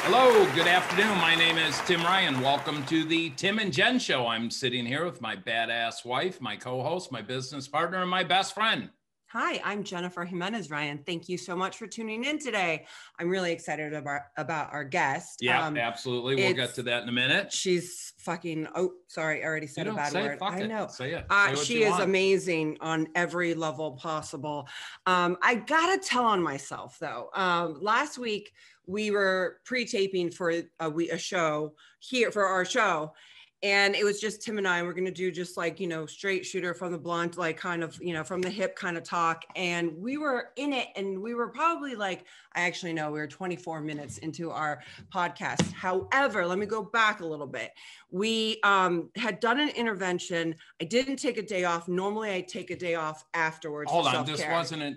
Hello, good afternoon. My name is Tim Ryan. Welcome to the Tim and Jenn show. I'm sitting here with my badass wife, my co-host, my business partner, and my best friend. Hi, I'm Jennifer Jimenez Ryan. Thank you so much for tuning in today. I'm really excited about our guest. Yeah, absolutely. We'll get to that in a minute. She's fucking, oh, sorry, I already said a bad word. I know. Say it. She is amazing on every level possible. I gotta tell on myself though. Last week we were pre-taping for a show here for our show. And it was just Tim and I, and we're going to do just like, you know, straight shooter from the blunt, like kind of, you know, from the hip kind of talk. And we were in it, and we were probably like, I actually know we were 24 minutes into our podcast. However, let me go back a little bit. We had done an intervention. I didn't take a day off. Normally I take a day off afterwards. Hold on.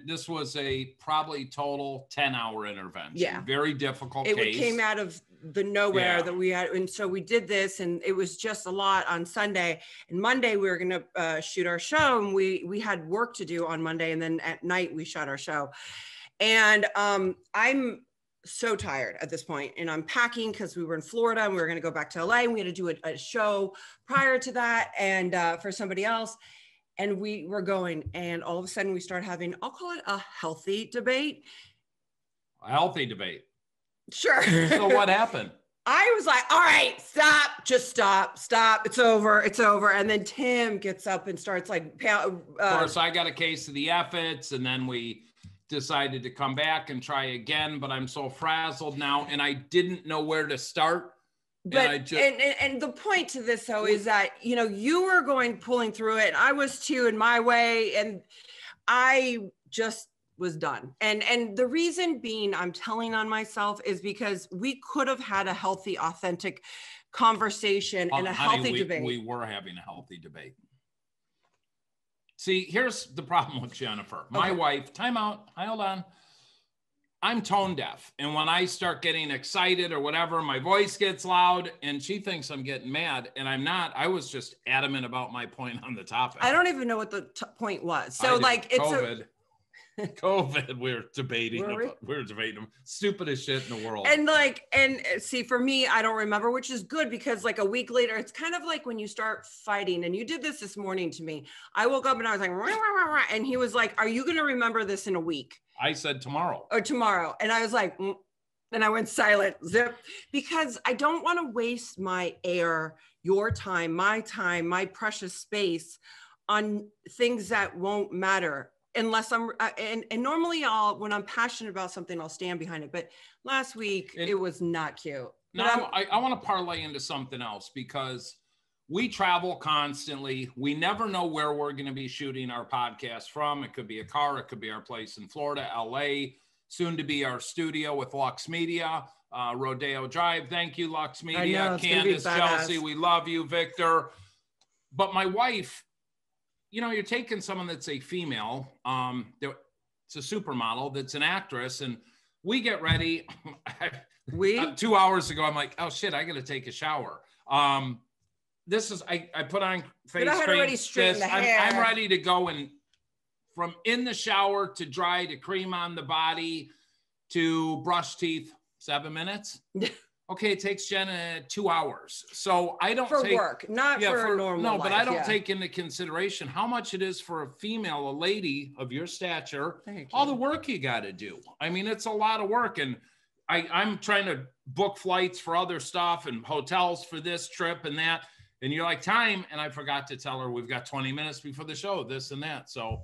This was a probably total 10-hour intervention. Yeah. Very difficult case. It came out of the nowhere that we had. And so we did this, and it was just a lot on Sunday. And Monday we were going to shoot our show, and we had work to do on Monday. And then at night we shot our show. And I'm so tired at this point, and I'm packing because we were in Florida and we were going to go back to LA, and we had to do a show prior to that, and for somebody else. And we were going, and all of a sudden we start having, I'll call it a healthy debate. A healthy debate. Sure. So what happened? I was like, all right, stop, just stop. It's over. And then Tim gets up and starts like, of course, I got a case of the F-its, and then we decided to come back and try again, but I'm so frazzled now, and I didn't know where to start. But and the point to this though is that, you know, you were pulling through it, and I was too in my way, and I just was done. And the reason being I'm telling on myself is because we could have had a healthy, authentic conversation and a healthy debate. We were having a healthy debate. See, here's the problem with Jennifer. My wife, time out, hold on. I'm tone deaf. And when I start getting excited or whatever, my voice gets loud, and she thinks I'm getting mad, and I'm not. I was just adamant about my point on the topic. I don't even know what the point was. So like it's COVID, we're debating them. Stupidest shit in the world. And see, for me, I don't remember, which is good, because like a week later, it's kind of like when you start fighting, and you did this morning to me. I woke up and I was like, rah, rah, rah, rah, and he was like, are you going to remember this in a week? I said tomorrow. Or tomorrow. And I was like, and I went silent, zip, because I don't want to waste my air, your time, my precious space on things that won't matter. Unless I'm, and normally when I'm passionate about something, I'll stand behind it. But last week, it was not cute. Now, I want to parlay into something else, because we travel constantly. We never know where we're going to be shooting our podcast from. It could be a car. It could be our place in Florida, LA, soon to be our studio with Lux Media, Rodeo Drive. Thank you, Lux Media. Candace, Chelsea, we love you, Victor. But my wife, you know, you're taking someone that's a female, it's a supermodel, that's an actress, and we get ready. 2 hours ago, I'm like, oh shit, I got to take a shower. This is, I put on face cream. I had already straightened the hair. I'm ready to go, and from in the shower to dry to cream on the body to brush teeth, 7 minutes. Okay, it takes Jenna 2 hours. So I don't take work, not for normal. No, but I don't take into consideration how much it is for a female, a lady of your stature, all the work you got to do. I mean, it's a lot of work. And I'm trying to book flights for other stuff and hotels for this trip and that. And you're like, time. And I forgot to tell her we've got 20 minutes before the show, this and that. So,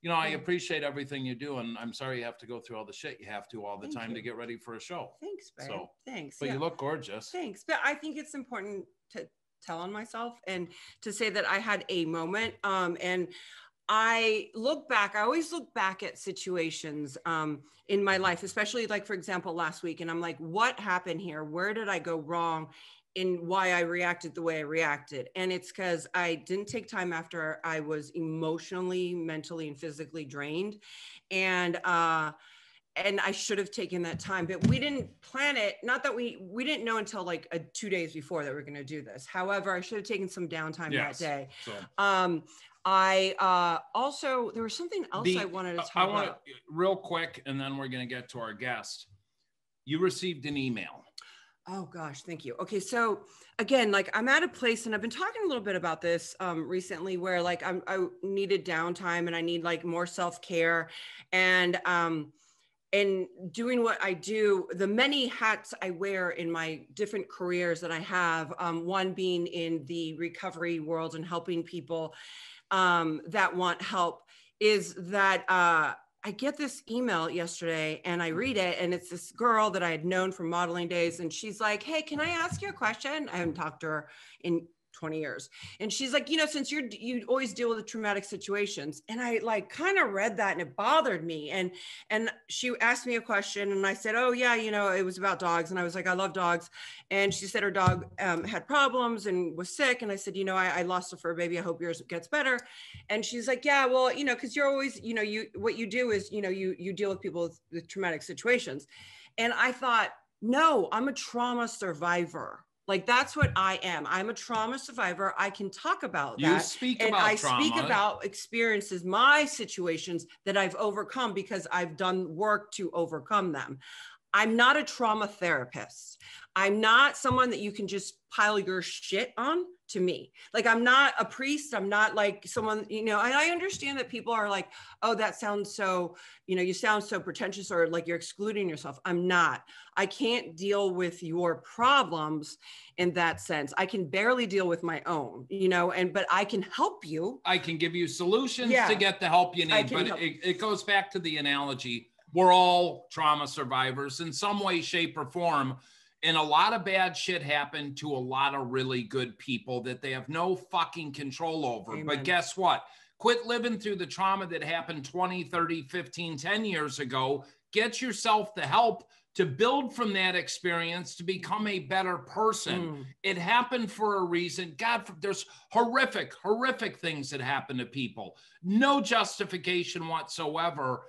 you know, I appreciate everything you do, and I'm sorry you have to go through all the shit you have to all the time to get ready for a show. Thanks, babe. So, thanks. But you look gorgeous. Thanks. But I think it's important to tell on myself and to say that I had a moment. And I always look back at situations in my life, especially like, for example, last week. And I'm like, what happened here? Where did I go wrong? In why I reacted the way I reacted. And it's because I didn't take time after I was emotionally, mentally, and physically drained. And I should have taken that time, but we didn't plan it. Not that we didn't know until like 2 days before that we were going to do this. However, I should have taken some downtime that day. So. I also, there was something else I wanted to talk about. Real quick, and then we're going to get to our guest. You received an email. Oh gosh, thank you. Okay, so again, like I'm at a place, and I've been talking a little bit about this recently, where like I needed downtime and I need like more self-care, and doing what I do, the many hats I wear in my different careers that I have. One being in the recovery world and helping people that want help, is that I get this email yesterday and I read it, and it's this girl that I had known from modeling days. And she's like, hey, can I ask you a question? I haven't talked to her in 20 years. And she's like, since you always deal with traumatic situations. And I like kind of read that and it bothered me. And she asked me a question and I said, oh yeah, it was about dogs. And I was like, I love dogs. And she said her dog had problems and was sick. And I said, I lost a fur baby. I hope yours gets better. And she's like, yeah, well, cause you're always, what you do is, you deal with people with traumatic situations. And I thought, no, I'm a trauma survivor. Like that's what I am. I'm a trauma survivor. I can talk about that. You speak about trauma. I speak about experiences, my situations that I've overcome because I've done work to overcome them. I'm not a trauma therapist. I'm not someone that you can just pile your shit on to me. Like I'm not a priest. I'm not like someone, and I understand that people are like, oh, that sounds so, you sound so pretentious or like you're excluding yourself. I'm not. I can't deal with your problems in that sense. I can barely deal with my own, but I can help you. I can give you solutions to get the help you need. But it goes back to the analogy. We're all trauma survivors in some way, shape, or form. And a lot of bad shit happened to a lot of really good people that they have no fucking control over. Amen. But guess what? Quit living through the trauma that happened 20, 30, 15, 10 years ago. Get yourself the help to build from that experience to become a better person. It happened for a reason. God, there's horrific things that happen to people. No justification whatsoever.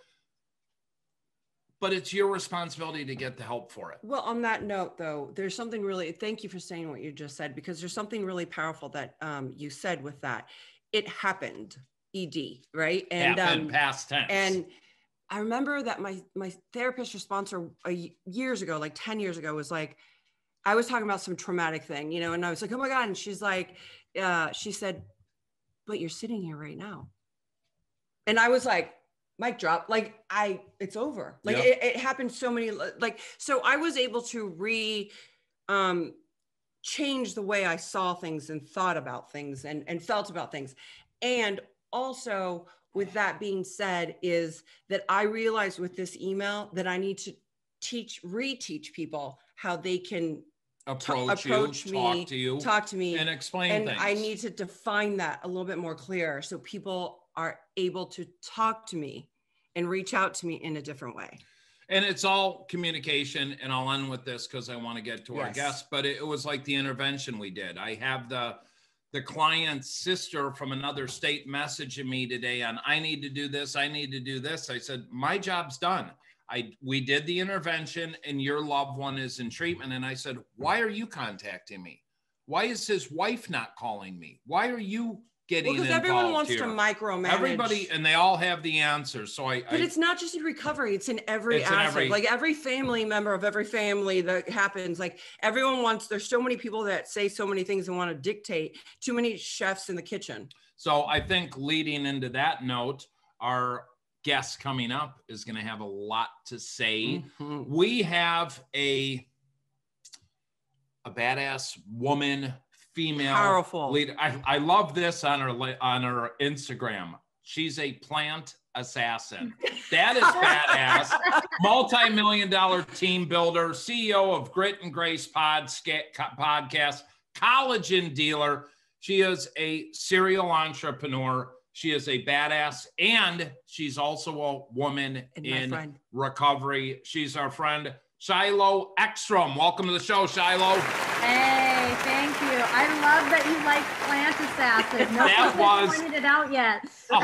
But it's your responsibility to get the help for it. Well, on that note, though, there's something really, thank you for saying what you just said, because there's something really powerful that you said with that. It happened, ED, right? And happened, past tense. And I remember that my therapist or sponsor years ago, like 10 years ago, was like, I was talking about some traumatic thing, and I was like, oh my God. And she's like, she said, but you're sitting here right now. And I was like, mic drop, like it's over. Like it happened so many, so I was able to change the way I saw things and thought about things and felt about things. And also with that being said is that I realized with this email that I need to reteach people how they can approach me, talk to me and explain things. I need to define that a little bit more clear so people are able to talk to me and reach out to me in a different way. And it's all communication. And I'll end with this because I want to get to our guests, but it was like the intervention we did. I have the client's sister from another state messaging me today on, I need to do this. I need to do this. I said, my job's done. We did the intervention and your loved one is in treatment. And I said, why are you contacting me? Why is his wife not calling me? Why are you getting involved? Because everyone wants to micromanage. Everybody, and they all have the answers. So but it's not just in recovery; it's in every aspect. Like every family member of every family that happens. Like everyone wants. There's so many people that say so many things and want to dictate. Too many chefs in the kitchen. So I think leading into that note, our guest coming up is going to have a lot to say. Mm-hmm. We have a badass woman. Female powerful leader. I love this on her Instagram. She's a plant assassin. That is badass. Multi-million-dollar team builder, CEO of Grit and Grace podcast, collagen dealer. She is a serial entrepreneur. She is a badass, and she's also a woman in recovery. She's our friend, Shylo Eckstrom. Welcome to the show, Shylo. Hey, thank you. I love that you like plant assassin. No one pointed it out yet. Oh,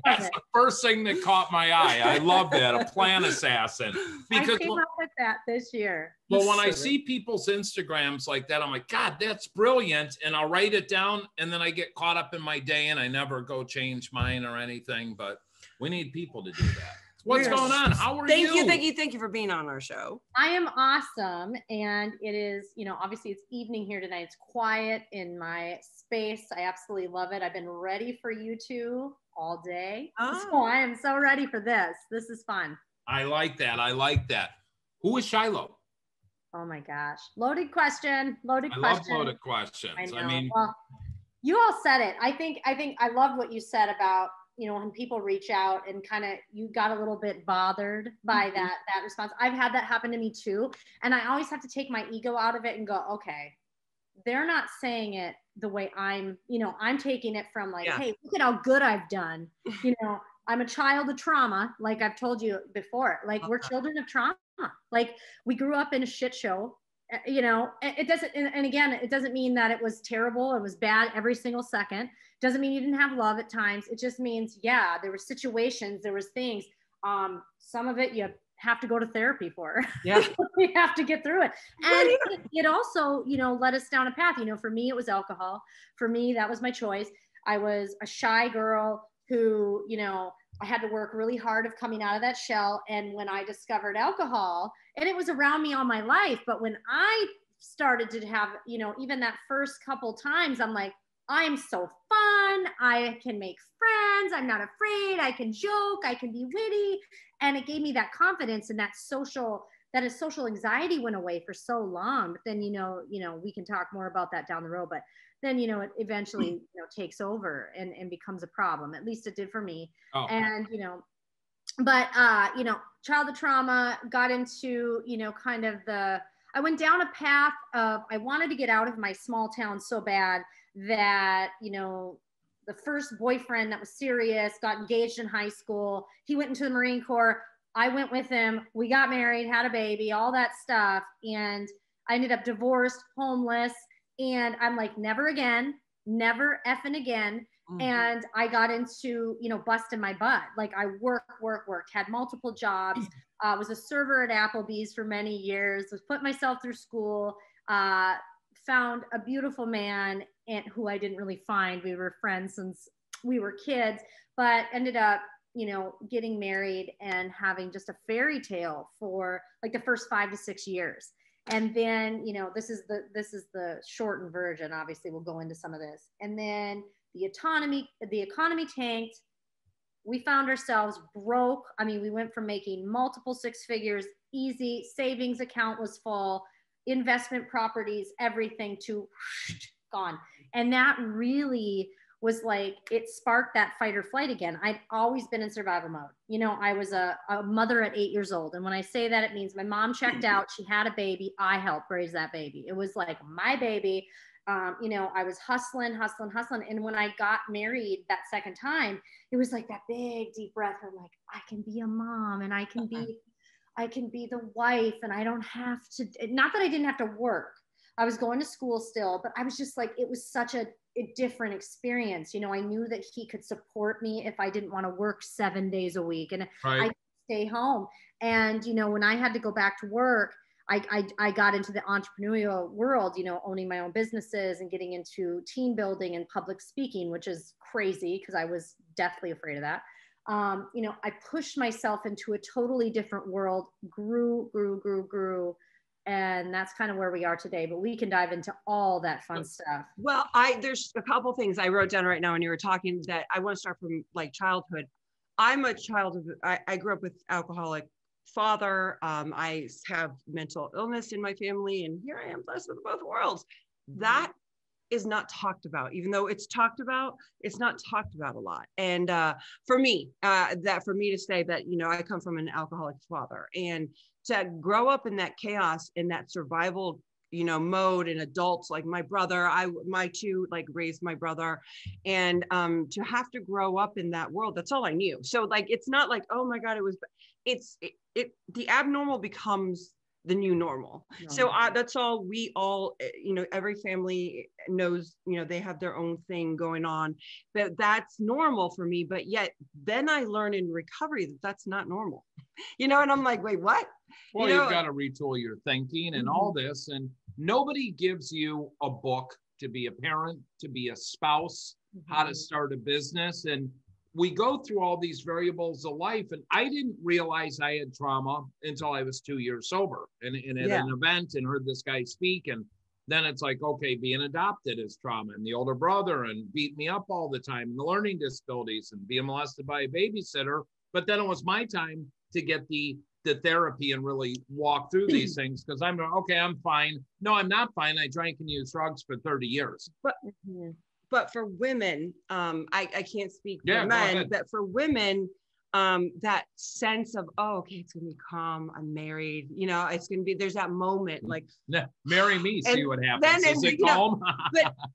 that's the first thing that caught my eye. I love that, a plant assassin. Because I came up with that this year. But when I see people's Instagrams like that, I'm like, God, that's brilliant. And I'll write it down, and then I get caught up in my day, and I never go change mine or anything. But we need people to do that. What's going on? How are you? Thank you for being on our show. I am awesome. And it is, obviously it's evening here tonight. It's quiet in my space. I absolutely love it. I've been ready for you two all day. Oh. So I am so ready for this. This is fun. I like that. I like that. Who is Shylo? Oh my gosh. Loaded question. I love loaded questions. I mean, well, you all said it. I think I loved what you said about, when people reach out and kind of, you got a little bit bothered by that response. I've had that happen to me too. And I always have to take my ego out of it and go, okay, they're not saying it the way I'm taking it from like, hey, look at how good I've done. I'm a child of trauma. Like I've told you before, like we're children of trauma. Like we grew up in a shit show, it doesn't, and again, it doesn't mean that it was terrible. It was bad every single second. Doesn't mean you didn't have love at times. It just means, there were situations, there was things, some of it you have to go to therapy for. Yeah. You have to get through it. And it also, led us down a path. For me, it was alcohol. For me, that was my choice. I was a shy girl who, I had to work really hard of coming out of that shell. And when I discovered alcohol, and it was around me all my life, but when I started to have, even that first couple times, I'm like, I'm so fun. I can make friends. I'm not afraid. I can joke. I can be witty. And it gave me that confidence, and that social anxiety went away for so long. But then, we can talk more about that down the road, but then, it eventually, takes over and becomes a problem. At least it did for me. Oh. And, but, child of trauma, got into, I went down a path of, I wanted to get out of my small town so bad that, the first boyfriend that was serious, got engaged in high school. He went into the Marine Corps. I went with him. We got married, had a baby, all that stuff. And I ended up divorced, homeless. And I'm like, never again, never effing again. Mm-hmm. And I got into, busting my butt. Like I worked, had multiple jobs, was a server at Applebee's for many years, was put myself through school, found a beautiful man who I didn't really find. We were friends since we were kids, but ended up, getting married and having just a fairy tale for like the first 5 to 6 years. And then, this is the shortened version. Obviously, we'll go into some of this. And then the economy tanked. We found ourselves broke. I mean, we went from making multiple 6 figures, easy, savings account was full, investment properties, everything to gone. And that really was like, it sparked that fight or flight again. I'd always been in survival mode. I was a mother at 8 years old. And when I say that, it means my mom checked out, she had a baby, I helped raise that baby. It was like my baby. I was hustling. And when I got married that second time, it was like that big deep breath where I'm like, I can be a mom and I can be the wife, and I don't have to, not that I didn't have to work. I was going to school still, but I was just like, it was such a different experience. I knew that he could support me if I didn't want to work 7 days a week, and I could stay home. And, when I had to go back to work, I got into the entrepreneurial world, owning my own businesses and getting into team building and public speaking, which is crazy because I was deathly afraid of that. I pushed myself into a totally different world, grew. And that's kind of where we are today, but we can dive into all that fun stuff. Well, there's a couple things I wrote down right now when you were talking that I want to start from like childhood. I'm a child of, I grew up with alcoholic father. I have mental illness in my family, and here I am blessed with both worlds. That is not talked about. Even though it's talked about, it's not talked about a lot. And for me to say that, I come from an alcoholic father, and to grow up in that chaos, in that survival, mode, and adults like my brother, my two like raised my brother, and to have to grow up in that world, that's all I knew. So like, it's not like, oh my God, the abnormal becomes the new normal. No. So that's all we all, every family knows, they have their own thing going on, but that's normal for me. But yet then I learned in recovery that that's not normal, and I'm like, wait, what? Well, you've got to retool your thinking and all this, and nobody gives you a book to be a parent, to be a spouse, how to start a business. And we go through all these variables of life, and I didn't realize I had trauma until I was 2 years sober and at an event and heard this guy speak. And then it's like, okay, being adopted is trauma, and the older brother and beat me up all the time, and the learning disabilities and being molested by a babysitter. But then it was my time to get the therapy and really walk through these things, because I'm fine. No, I'm not fine. I drank and used drugs for 30 years. But for women, I can't speak for men, but for women, that sense of, oh, okay, it's gonna be calm, I'm married, you know, it's gonna be, there's that moment like, marry me, see what happens. Is it calm?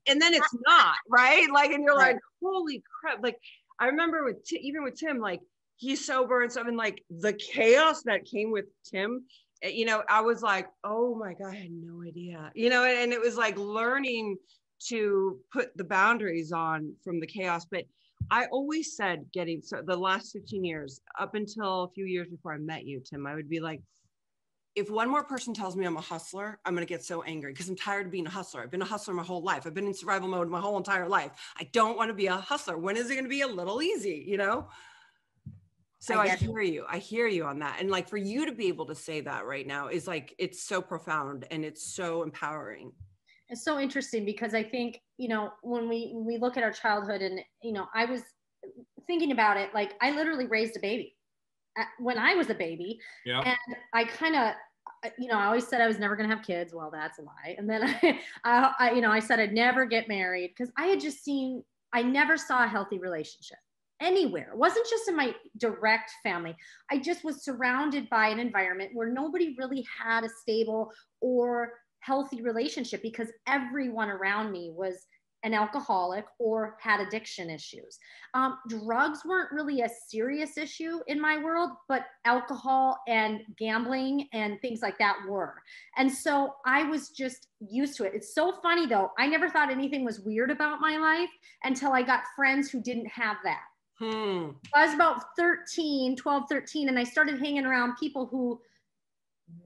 And then it's not, right? Like, and you're like, holy crap. Like, I remember even with Tim, like, he's sober and stuff, and like the chaos that came with Tim, you know, I was like, oh my God, I had no idea, you know, and it was like learning to put the boundaries on from the chaos. But I always said, the last 15 years, up until a few years before I met you, Tim, I would be like, if one more person tells me I'm a hustler, I'm going to get so angry, because I'm tired of being a hustler. I've been a hustler my whole life. I've been in survival mode my whole entire life. I don't want to be a hustler. When is it going to be a little easy, you know? So I hear you on that. And like, for you to be able to say that right now is like, it's so profound and it's so empowering. It's so interesting, because I think, you know, when we look at our childhood, and, you know, I was thinking about it, like, I literally raised a baby when I was a baby. Yeah. And I kind of, you know, I always said I was never going to have kids. Well, that's a lie. And then I, you know, I said I'd never get married, because I had just I never saw a healthy relationship anywhere. It wasn't just in my direct family. I just was surrounded by an environment where nobody really had a stable or healthy relationship, because everyone around me was an alcoholic or had addiction issues. Drugs weren't really a serious issue in my world, but alcohol and gambling and things like that were. And so I was just used to it. It's so funny though. I never thought anything was weird about my life until I got friends who didn't have that. I was about 12, 13, and I started hanging around people who,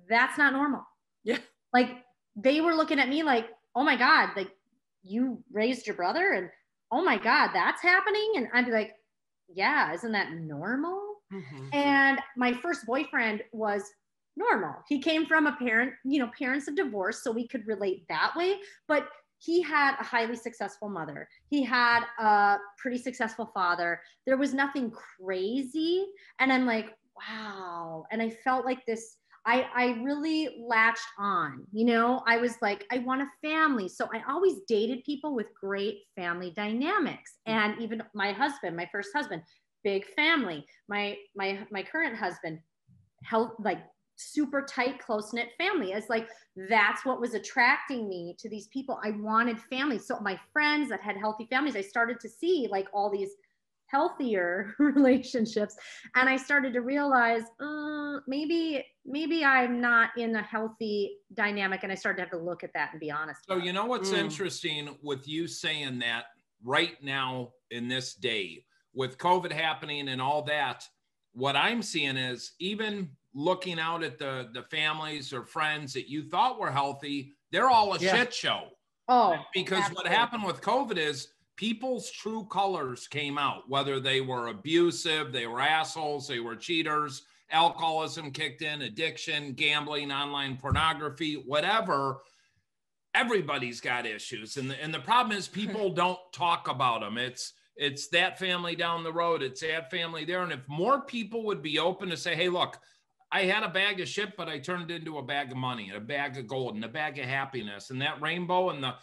that's not normal. Yeah. Like, they were looking at me like, oh my God, like, you raised your brother, and oh my God, that's happening. And I'd be like, yeah, isn't that normal? Mm-hmm. And my first boyfriend was normal. He came from parents of divorce, so we could relate that way. But he had a highly successful mother. He had a pretty successful father. There was nothing crazy. And I'm like, wow. And I felt like this, I really latched on, you know, I was like, I want a family. So I always dated people with great family dynamics. And even my husband, my first husband, big family. My current husband, like super tight, close-knit family. It's like, that's what was attracting me to these people. I wanted family. So my friends that had healthy families, I started to see like all these healthier relationships. And I started to realize, maybe I'm not in a healthy dynamic. And I started to have to look at that and be honest. So, you know, what's interesting with you saying that right now in this day with COVID happening and all that, what I'm seeing is, even looking out at the families or friends that you thought were healthy, they're all a shit show. Oh, because absolutely. What happened with COVID is people's true colors came out, whether they were abusive, they were assholes, they were cheaters, alcoholism kicked in, addiction, gambling, online pornography, whatever. Everybody's got issues. And the problem is people don't talk about them. It's that family down the road. It's that family there. And if more people would be open to say, hey, look, I had a bag of shit, but I turned it into a bag of money, a bag of gold, and a bag of happiness. And that rainbow and the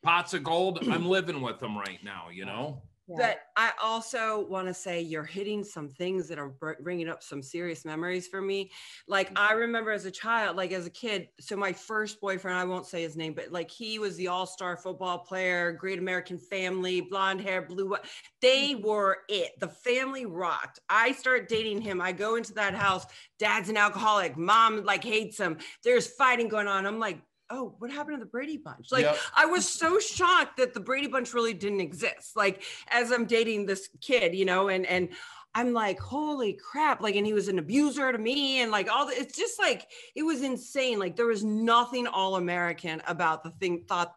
pots of gold, I'm living with them right now, you know? Yeah. But I also want to say you're hitting some things that are bringing up some serious memories for me. Like, I remember as a child, like as a kid, so my first boyfriend, I won't say his name, but like he was the all-star football player, great American family, blonde hair, blue, they were it. The family rocked. I start dating him. I go into that house. Dad's an alcoholic. Mom like hates him. There's fighting going on. I'm like, oh, what happened to the Brady Bunch? Like, yep. I was so shocked that the Brady Bunch really didn't exist. Like, as I'm dating this kid, you know, and I'm like, holy crap. Like, and he was an abuser to me and like all the, it's just like, it was insane. Like, there was nothing all American about the thing, thought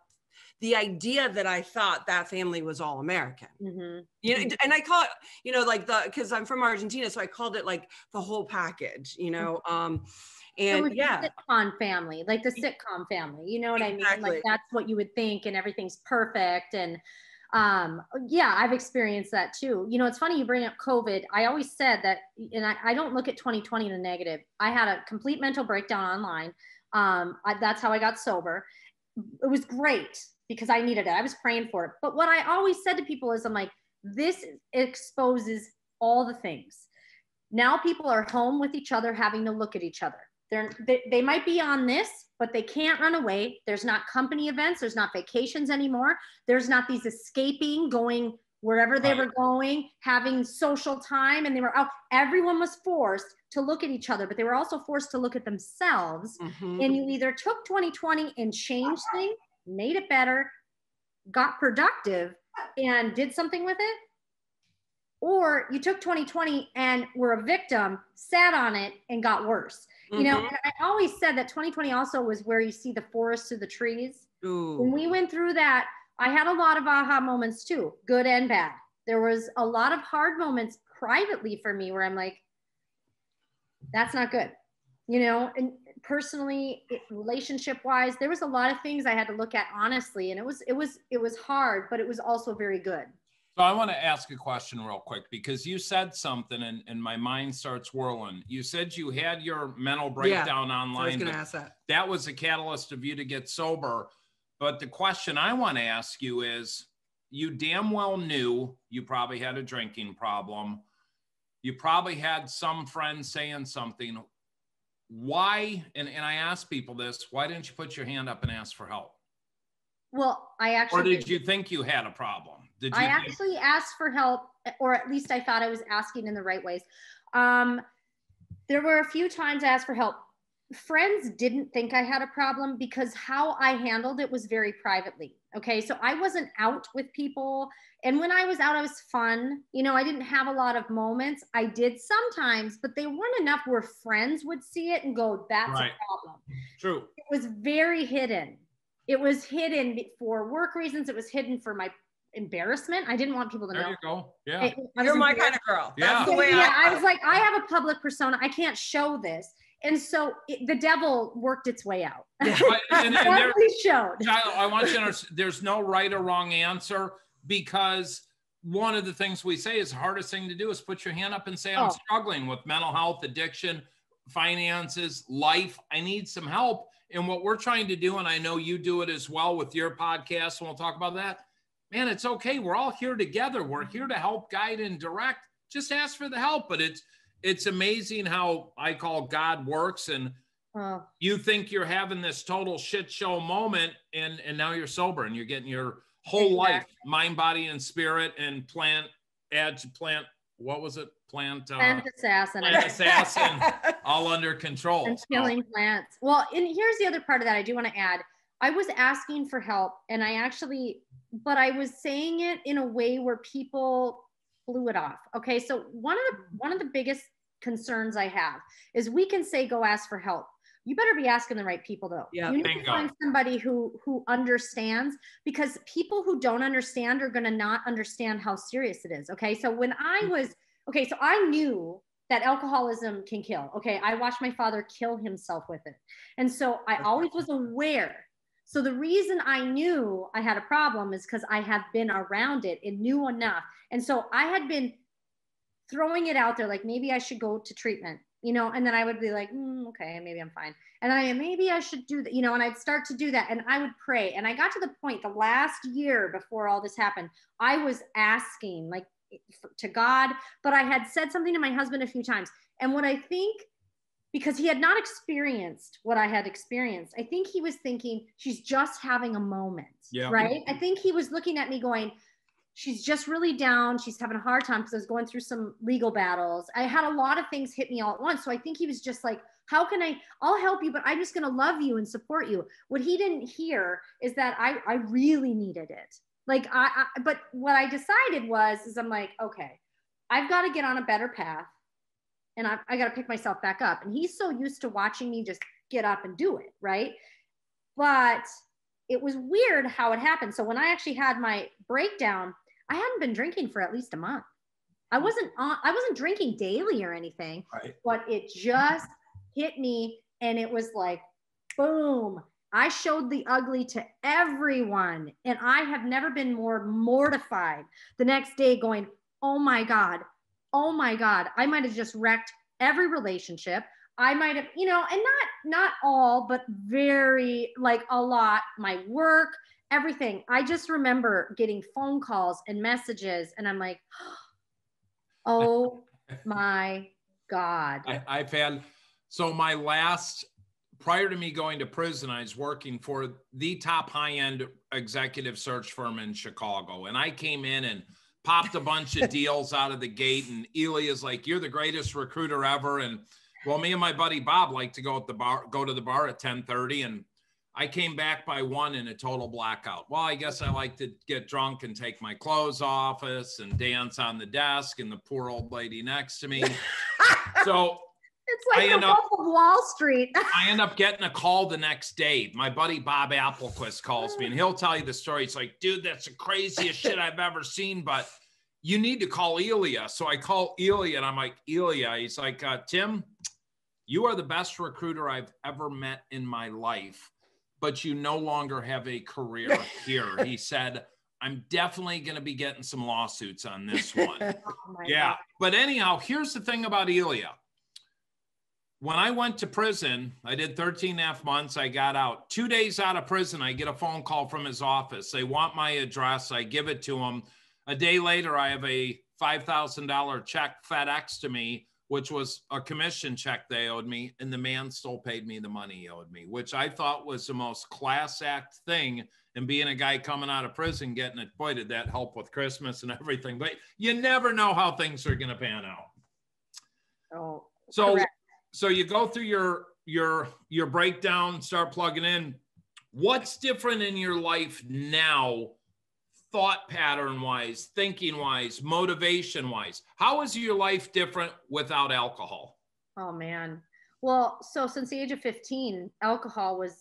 the idea that I thought that family was all American. Mm-hmm. You know, and I call it, you know, like because I'm from Argentina, so I called it like the whole package, you know. And the sitcom family, like the sitcom family, you know what I mean? Like that's what you would think, and everything's perfect. And yeah, I've experienced that too. You know, it's funny you bring up COVID. I always said that, and I don't look at 2020 in a negative. I had a complete mental breakdown online. That's how I got sober. It was great because I needed it. I was praying for it. But what I always said to people is, I'm like, this exposes all the things. Now people are home with each other, having to look at each other. They might be on this, but they can't run away. There's not company events. There's not vacations anymore. There's not these escaping, going wherever they were going, having social time. And they were out. Everyone was forced to look at each other, but they were also forced to look at themselves. Mm-hmm. And you either took 2020 and changed things, made it better, got productive, and did something with it, or you took 2020 and were a victim, sat on it, and got worse. You know, and I always said that 2020 also was where you see the forest through the trees. Ooh. When we went through that, I had a lot of aha moments too, good and bad. There was a lot of hard moments privately for me where I'm like, that's not good. You know, and personally, relationship wise, there was a lot of things I had to look at honestly. And it was hard, but it was also very good. So I want to ask a question real quick, because you said something and my mind starts whirling. You said you had your mental breakdown online. So I was going to ask that. That was a catalyst of you to get sober. But the question I want to ask you is, you damn well knew you probably had a drinking problem. You probably had some friend saying something. Why, and I ask people this, why didn't you put your hand up and ask for help? Well, I actually... Or did you think you had a problem? I actually asked for help, or at least I thought I was asking in the right ways. There were a few times I asked for help. Friends didn't think I had a problem because how I handled it was very privately. Okay, so I wasn't out with people. And when I was out, I was fun. You know, I didn't have a lot of moments. I did sometimes, but they weren't enough where friends would see it and go, that's a problem. True. It was very hidden. It was hidden for work reasons. It was hidden for my embarrassment. I didn't want people to know. There you go. Yeah. You're my kind of girl. Yeah. That's the way I was like, I have a public persona. I can't show this. And so the devil worked its way out. Yeah. and showed. I want you to understand, there's no right or wrong answer, because one of the things we say is the hardest thing to do is put your hand up and say, I'm struggling with mental health, addiction, finances, life. I need some help. And what we're trying to do, and I know you do it as well with your podcast, and we'll talk about that, man, it's okay. We're all here together. We're here to help, guide, and direct. Just ask for the help. But it's amazing how I call God works. And you think you're having this total shit show moment, and now you're sober and you're getting your whole life, mind, body, and spirit, and plant, what was it? Plant assassin, all under control. And killing plants. Well, and here's the other part of that I do want to add. I was asking for help, and but I was saying it in a way where people blew it off. Okay, so one of the biggest concerns I have is we can say go ask for help. You better be asking the right people though. Yeah, you need to find somebody who understands, because people who don't understand are going to not understand how serious it is. Okay, so when so I knew that alcoholism can kill. Okay, I watched my father kill himself with it, and so I always was aware. So the reason I knew I had a problem is because I have been around it and knew enough. And so I had been throwing it out there, like maybe I should go to treatment, you know, and then I would be like, okay, maybe I'm fine. And then maybe I should do that, you know, and I'd start to do that, and I would pray. And I got to the point the last year before all this happened, I was asking like to God, but I had said something to my husband a few times. And what I think, because he had not experienced what I had experienced, I think he was thinking she's just having a moment, right? I think he was looking at me going, she's just really down. She's having a hard time, because I was going through some legal battles. I had a lot of things hit me all at once. So I think he was just like, I'll help you, but I'm just going to love you and support you. What he didn't hear is that I really needed it. Like, but what I decided is I'm like, okay, I've got to get on a better path, and I got to pick myself back up. And he's so used to watching me just get up and do it, right? But it was weird how it happened. So when I actually had my breakdown, I hadn't been drinking for at least a month. I wasn't drinking daily or anything, right. But it just hit me, and it was like, boom. I showed the ugly to everyone, and I have never been more mortified the next day going, oh my God, I might have just wrecked every relationship. I might have, you know, and not all, but very, like, a lot, my work, everything. I just remember getting phone calls and messages, and I'm like, oh my God. I've had, so prior to me going to prison, I was working for the top high-end executive search firm in Chicago. And I came in and popped a bunch of deals out of the gate. And Elia's like, you're the greatest recruiter ever. And well, me and my buddy Bob like to go to the bar at 10:30. And I came back by 1 in a total blackout. Well, I guess I like to get drunk and take my clothes off and dance on the desk and the poor old lady next to me. So it's like the Wolf of Wall Street. I end up getting a call the next day. My buddy Bob Applequist calls me, and he'll tell you the story. He's like, dude, that's the craziest shit I've ever seen, but you need to call Elia. So I call Elia, and I'm like, Elia. He's like, Tim, you are the best recruiter I've ever met in my life, but you no longer have a career here. He said, I'm definitely going to be getting some lawsuits on this one. Yeah. God. But anyhow, here's the thing about Elia. When I went to prison, I did 13 and a half months. I got out. 2 days out of prison, I get a phone call from his office. They want my address. I give it to him. A day later, I have a $5,000 check FedEx to me, which was a commission check they owed me. And the man still paid me the money he owed me, which I thought was the most class act thing. And being a guy coming out of prison, getting it, boy, did that help with Christmas and everything. But you never know how things are going to pan out. Oh, so. Correct. So you go through your breakdown, start plugging in. What's different in your life now, thought pattern wise, thinking wise, motivation wise? How is your life different without alcohol? Oh man. Well, so since the age of 15, alcohol was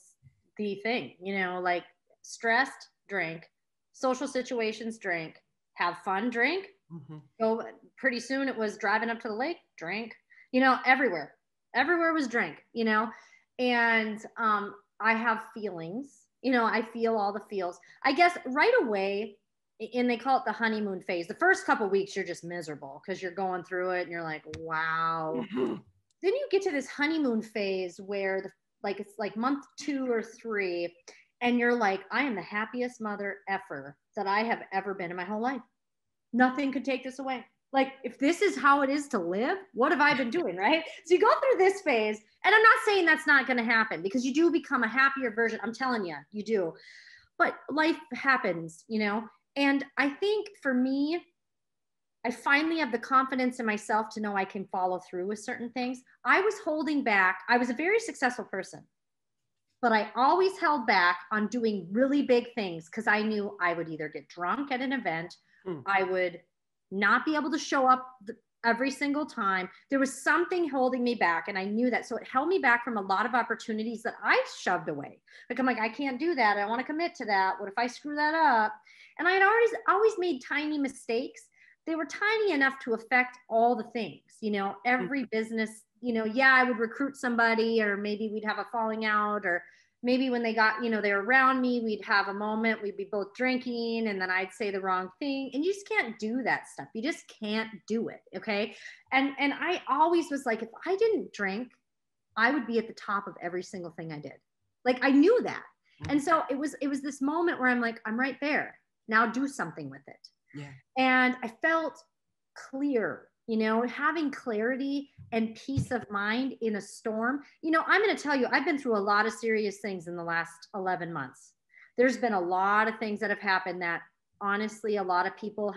the thing, you know, like stressed, drink, social situations, drink, have fun, drink. Mm-hmm. Go pretty soon it was driving up to the lake, drink, you know, everywhere was drink, you know, and I have feelings, you know, I feel all the feels. I guess right away, and they call it the honeymoon phase. The first couple of weeks, you're just miserable because you're going through it and you're like, wow. Mm-hmm. Then you get to this honeymoon phase where it's like month 2 or 3, and you're like, I am the happiest mother ever that I have ever been in my whole life. Nothing could take this away. Like, if this is how it is to live, what have I been doing, right? So you go through this phase, and I'm not saying that's not going to happen because you do become a happier version. I'm telling you, you do. But life happens, you know? And I think for me, I finally have the confidence in myself to know I can follow through with certain things. I was holding back. I was a very successful person, but I always held back on doing really big things because I knew I would either get drunk at an event, I would not be able to show up every single time. There was something holding me back, and I knew that. So it held me back from a lot of opportunities that I shoved away. Like, I'm like, I can't do that. I don't want to commit to that. What if I screw that up? And I had always made tiny mistakes. They were tiny enough to affect all the things, you know, every business, you know, yeah, I would recruit somebody, or maybe we'd have a falling out, or maybe when they got, you know, they're around me, we'd have a moment, we'd be both drinking, and then I'd say the wrong thing. And you just can't do that stuff. You just can't do it. Okay. And I always was like, if I didn't drink, I would be at the top of every single thing I did. Like, I knew that. And so it was this moment where I'm like, I'm right there. Now do something with it. Yeah. And I felt clear, you know, having clarity and peace of mind in a storm. You know, I'm going to tell you, I've been through a lot of serious things in the last 11 months. There's been a lot of things that have happened that honestly, a lot of people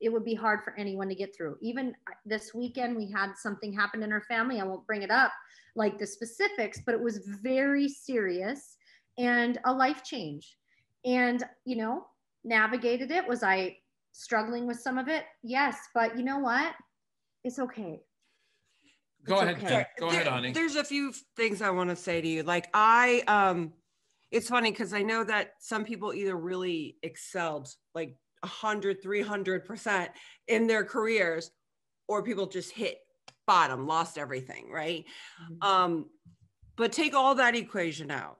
it would be hard for anyone to get through. Even this weekend, we had something happen in our family. I won't bring it up, like the specifics, but it was very serious and a life change. And, you know, navigated it. Was I struggling with some of it? Yes. But you know what? It's okay. Go ahead, honey. There's a few things I want to say to you. Like, it It's funny because I know that some people either really excelled like 100, 300% in their careers, or people just hit bottom, lost everything, right? But take all that equation out.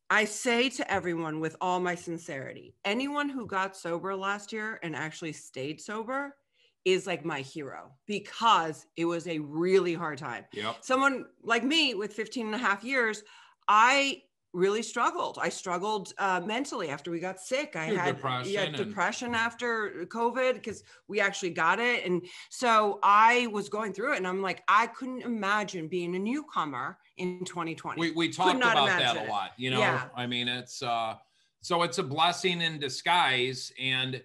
I say to everyone with all my sincerity, anyone who got sober last year and actually stayed sober is like my hero, because it was a really hard time. Yep. Someone like me with 15 and a half years, I really struggled. I struggled mentally after we got sick. I had depression after COVID because we actually got it. And so I was going through it, and I'm like, I couldn't imagine being a newcomer in 2020. We talked about that a lot, you know. Yeah. I mean, it's so it's a blessing in disguise,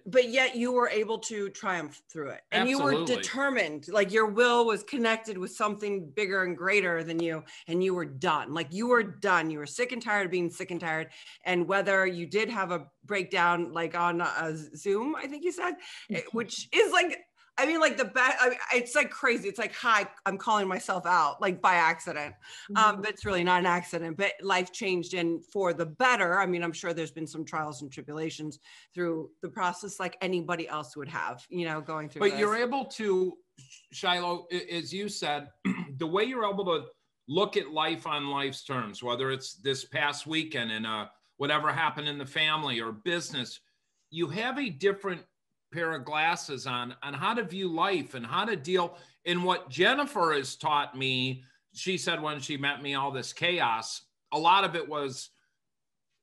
but yet you were able to triumph through it, and absolutely. You were determined. Like your will was connected with something bigger and greater than you, and you were done. Like you were done. You were sick and tired of being sick and tired. And whether you did have a breakdown, like on a Zoom, I think you said, which is like, I mean, like the best, it's like crazy. It's like, hi, I'm calling myself out, like by accident. But it's really not an accident, but life changed and for the better. I mean, I'm sure there's been some trials and tribulations through the process like anybody else would have, you know, going through But you're able to, Shylo, as you said, the way you're able to look at life on life's terms, whether it's this past weekend and whatever happened in the family or business, you have a different pair of glasses on how to view life and how to deal. And what Jennifer has taught me, she said when she met me, all this chaos, a lot of it was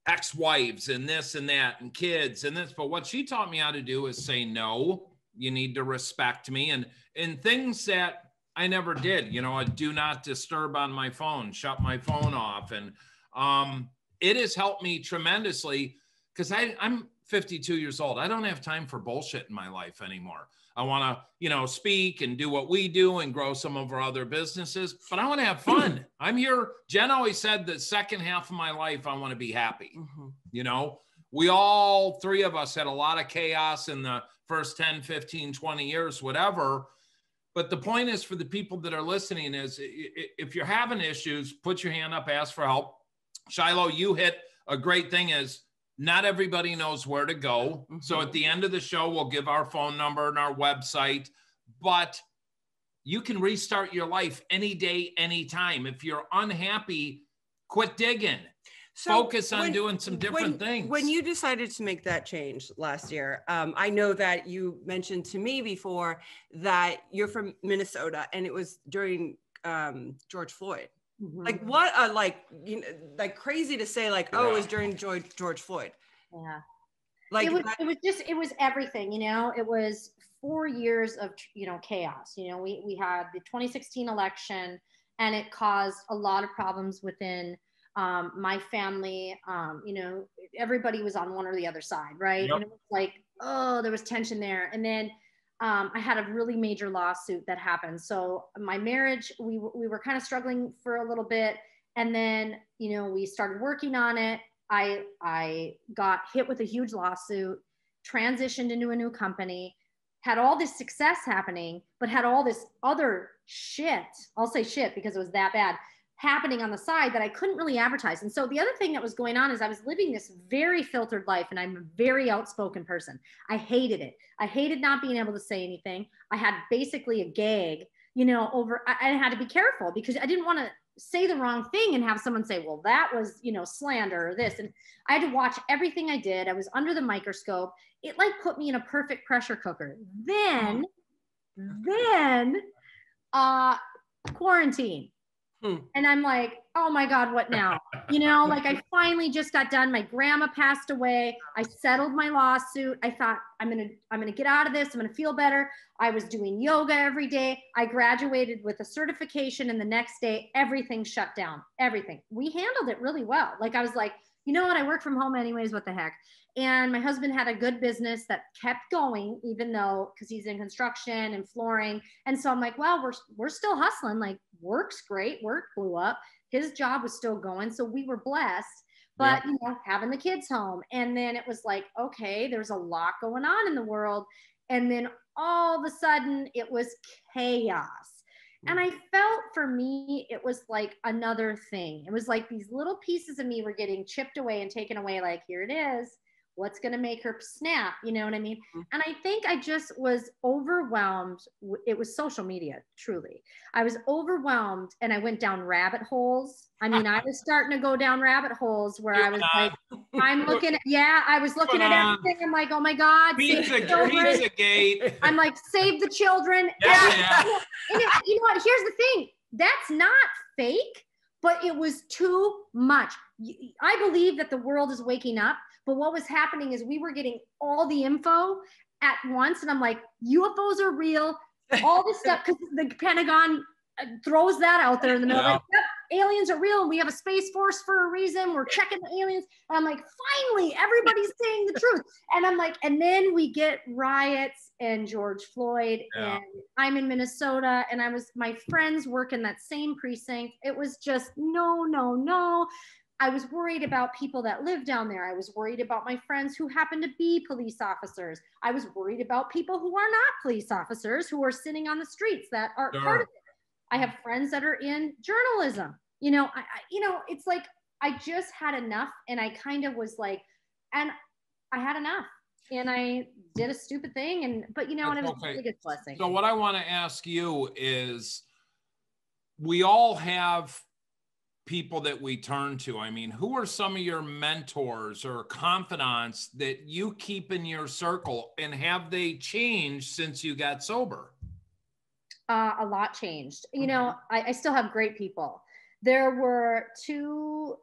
ex-wives and this and that and kids and this. But what she taught me how to do is say, no, you need to respect me, and things that I never did, you know, a do not disturb on my phone, shut my phone off. And it has helped me tremendously because I'm 52 years old. I don't have time for bullshit in my life anymore. I want to, you know, speak and do what we do and grow some of our other businesses, but I want to have fun. I'm here. Jen always said the second half of my life, I want to be happy. You know, we all three of us had a lot of chaos in the first 10, 15, 20 years, whatever. But the point is for the people that are listening is if you're having issues, put your hand up, ask for help. Shylo, you hit a great thing is, not everybody knows where to go. So at the end of the show, we'll give our phone number and our website, but you can restart your life any day, anytime. If you're unhappy, quit digging. So focus on doing some different things. When you decided to make that change last year, I know that you mentioned to me before that you're from Minnesota, and it was during George Floyd. Like what a like crazy to say like, oh, it was during George Floyd. Yeah. Like it was everything, you know. It was 4 years of, you know, chaos. You know, we had the 2016 election, and it caused a lot of problems within my family. You know, everybody was on one or the other side, right? Yep. And it was like, oh, there was tension there. And then I had a really major lawsuit that happened. So my marriage, we were kind of struggling for a little bit. And then, you know, we started working on it. I got hit with a huge lawsuit, transitioned into a new company, had all this success happening, but had all this other shit, I'll say shit because it was that bad, happening on the side that I couldn't really advertise. And so the other thing that was going on is I was living this very filtered life, and I'm a very outspoken person. I hated it. I hated not being able to say anything. I had basically a gag, you know, I had to be careful because I didn't want to say the wrong thing and have someone say, well, that was, you know, slander or this. And I had to watch everything I did. I was under the microscope. It like put me in a perfect pressure cooker. Then quarantine. And I'm like, oh my God, what now? You know, like I finally just got done. My grandma passed away. I settled my lawsuit. I thought I'm going to get out of this. I'm going to feel better. I was doing yoga every day. I graduated with a certification, and the next day, everything shut down. Everything. We handled it really well. Like I was like, you know what? I work from home anyways. What the heck? And my husband had a good business that kept going, even though, because he's in construction and flooring. And so I'm like, well, we're still hustling. Like work's great. Work blew up. His job was still going. So we were blessed, but you know, having the kids home. And then it was like, okay, there's a lot going on in the world. And then all of a sudden it was chaos. And I felt, for me, it was like another thing. It was like these little pieces of me were getting chipped away and taken away. Like, here it is. What's going to make her snap? You know what I mean? And I think I just was overwhelmed. It was social media, truly. I was overwhelmed and I went down rabbit holes. I mean, I was starting to go down rabbit holes where I was like, I'm looking at, I was looking at everything. I'm like, oh my God. Pizzagate. I'm like, save the children. Yeah. And you know what? Here's the thing. That's not fake, but it was too much. I believe that the world is waking up. But what was happening is we were getting all the info at once. And I'm like, UFOs are real, all this stuff, because the Pentagon throws that out there in the middle. Like, yep, aliens are real. We have a space force for a reason. We're checking the aliens. And I'm like, finally, everybody's saying the truth. And I'm like, and then we get riots and George Floyd. And I'm in Minnesota. And my friends work in that same precinct. It was just no. I was worried about people that live down there. I was worried about my friends who happen to be police officers. I was worried about people who are not police officers, who are sitting on the streets that are part of it. I have friends that are in journalism. It's like, I just had enough. And I kind of was like, and I had enough. And I did a stupid thing. But and it was a really good blessing. So what I want to ask you is, we all have people that we turn to. I mean, who are some of your mentors or confidants that you keep in your circle, and have they changed since you got sober? A lot changed. I still have great people. There were two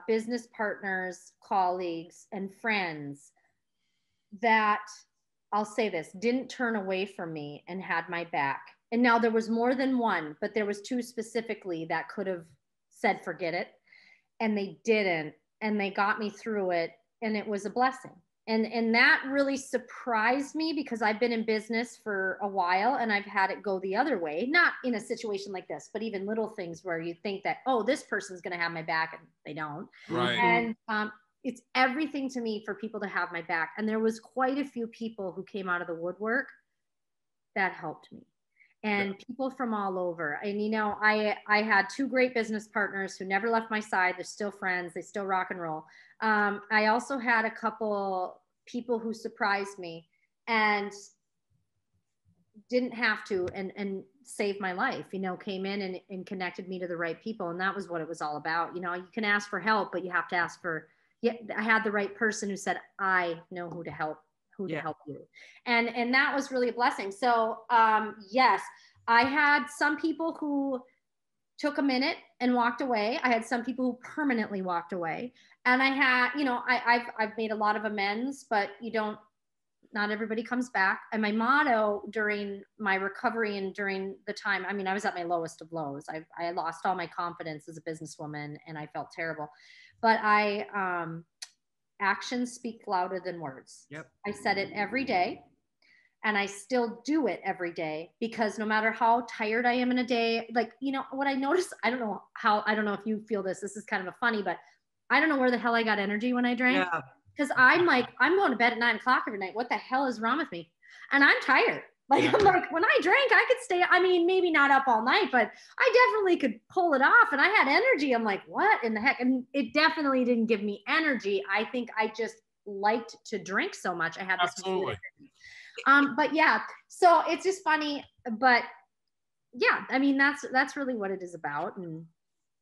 business partners, colleagues, and friends that, I'll say this, didn't turn away from me and had my back. And now there was more than one, but there was two specifically that could have said, forget it. And they didn't. And they got me through it. And it was a blessing. And that really surprised me, because I've been in business for a while and I've had it go the other way, not in a situation like this, but even little things where you think that, oh, this person's going to have my back, and they don't. Right. And it's everything to me for people to have my back. And there was quite a few people who came out of the woodwork that helped me. And people from all over. And, I had two great business partners who never left my side. They're still friends. They still rock and roll. I also had a couple people who surprised me and didn't have to, and saved my life, came in and connected me to the right people. And that was what it was all about. You can ask for help, but you have to ask for, I had the right person who said, I know who to help. To help you. And that was really a blessing. So yes, I had some people who took a minute and walked away. I had some people who permanently walked away. And I had, I've made a lot of amends, but not everybody comes back. And my motto during my recovery and during the time, I was at my lowest of lows. I lost all my confidence as a businesswoman and I felt terrible. But actions speak louder than words. Yep. I said it every day, and I still do it every day, because no matter how tired I am in a day, like, what I noticed, I don't know if you feel this is kind of a funny, but I don't know where the hell I got energy when I drank. Yeah. Because I'm like, I'm going to bed at 9:00 every night. What the hell is wrong with me? And I'm tired. I'm like, when I drank, I could stay, maybe not up all night, but I definitely could pull it off. And I had energy. I'm like, what in the heck? And it definitely didn't give me energy. I think I just liked to drink so much. I had this. Absolutely. But yeah, so it's just funny, but yeah, that's really what it is about. And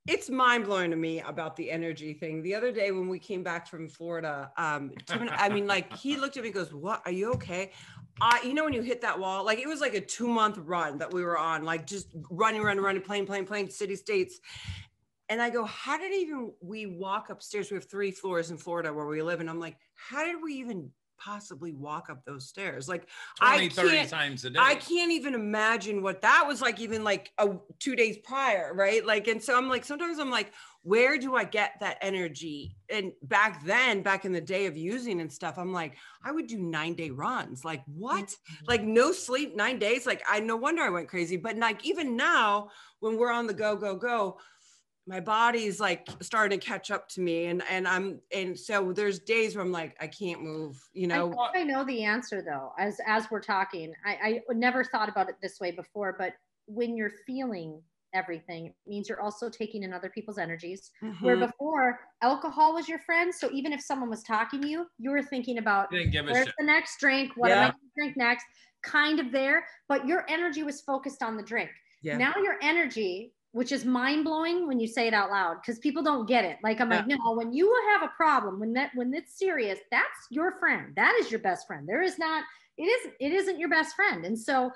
it's mind blowing to me about the energy thing. The other day when we came back from Florida, Tim, he looked at me and goes, what, are you okay? When you hit that wall, like it was like a 2-month run that we were on, like just running, playing city states. And I go, how did we walk upstairs? We have 3 floors in Florida where we live. And I'm like, how did we even possibly walk up those stairs? Like 30 times a day. I can't even imagine what that was like, even like 2 days prior. Right. Like, and so I'm like, sometimes I'm like, where do I get that energy? And back in the day of using and stuff, I'm like, I would do 9-day runs. Like what? Like no sleep, 9 days. Like no wonder I went crazy. But like, even now when we're on the go, my body's like starting to catch up to me. And so there's days where I'm like, I can't move, I know the answer though, as we're talking. I never thought about it this way before, but when you're feeling everything, it means you're also taking in other people's energies. Mm-hmm. Where before, alcohol was your friend. So even if someone was talking to you, you were thinking about where's the next drink? What am I going to drink next? Kind of there. But your energy was focused on the drink. Yeah. Now your energy, which is mind-blowing when you say it out loud, because people don't get it. Like, I'm like, no, when you have a problem, when it's serious, that's your friend. That is your best friend. It isn't your best friend. And so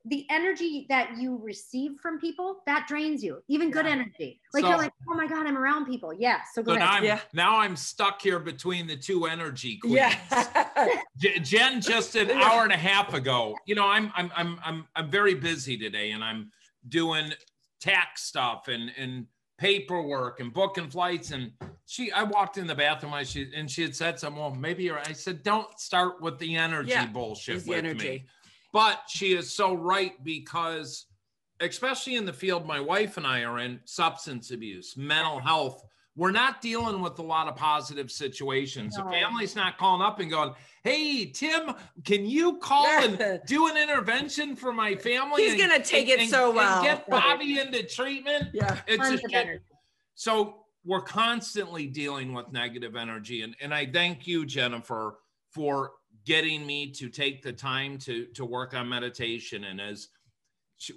the energy that you receive from people, that drains you, even good energy. Like, you're like, oh my God, I'm around people. Yeah. So go ahead. Now I'm stuck here between the two energy queens. Jen, just an hour and a half ago, you know, I'm very busy today, and I'm doing tax stuff and paperwork and booking flights. And I walked in the bathroom and she had said something, well, maybe you're, I said, don't start with the energy bullshit with me. But she is so right, because especially in the field my wife and I are in, substance abuse, mental health, we're not dealing with a lot of positive situations. No. The family's not calling up and going, hey, Tim, can you call and do an intervention for my family? He's going to take it so well. And get Bobby into treatment. Yeah. It's so we're constantly dealing with negative energy. And I thank you, Jennifer, for getting me to take the time to work on meditation. And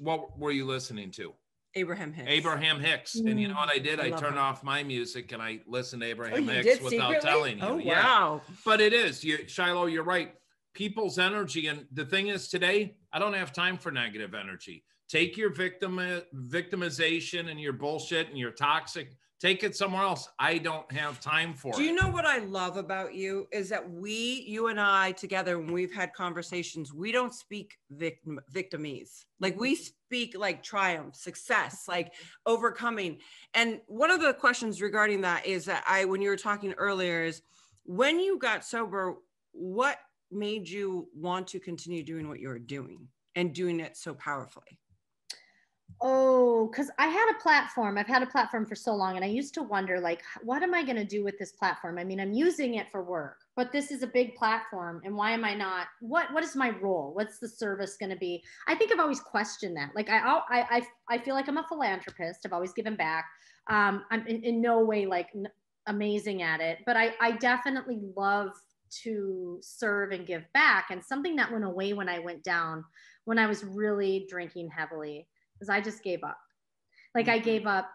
what were you listening to? Abraham Hicks. And you know what I did? I turned off my music and I listened to Abraham Hicks without telling you. Oh, wow. But it is, Shylo, you're right. People's energy. And the thing is, today, I don't have time for negative energy. Take your victimization and your bullshit and your toxic, take it somewhere else. I don't have time for it. Do you know what I love about you is that you and I together, when we've had conversations, we don't speak victimese. Like, we speak like triumph, success, like overcoming. And one of the questions regarding that is that when you were talking earlier, is when you got sober, what made you want to continue doing what you were doing and doing it so powerfully? Oh, because I had a platform. I've had a platform for so long, and I used to wonder, like, what am I going to do with this platform? I mean, I'm using it for work, but this is a big platform, and why am I not? What is my role? What's the service going to be? I think I've always questioned that. Like, I feel like I'm a philanthropist. I've always given back. I'm in no way like amazing at it, but I definitely love to serve and give back. And something that went away when I went down, when I was really drinking heavily, is I just gave up. Like, I gave up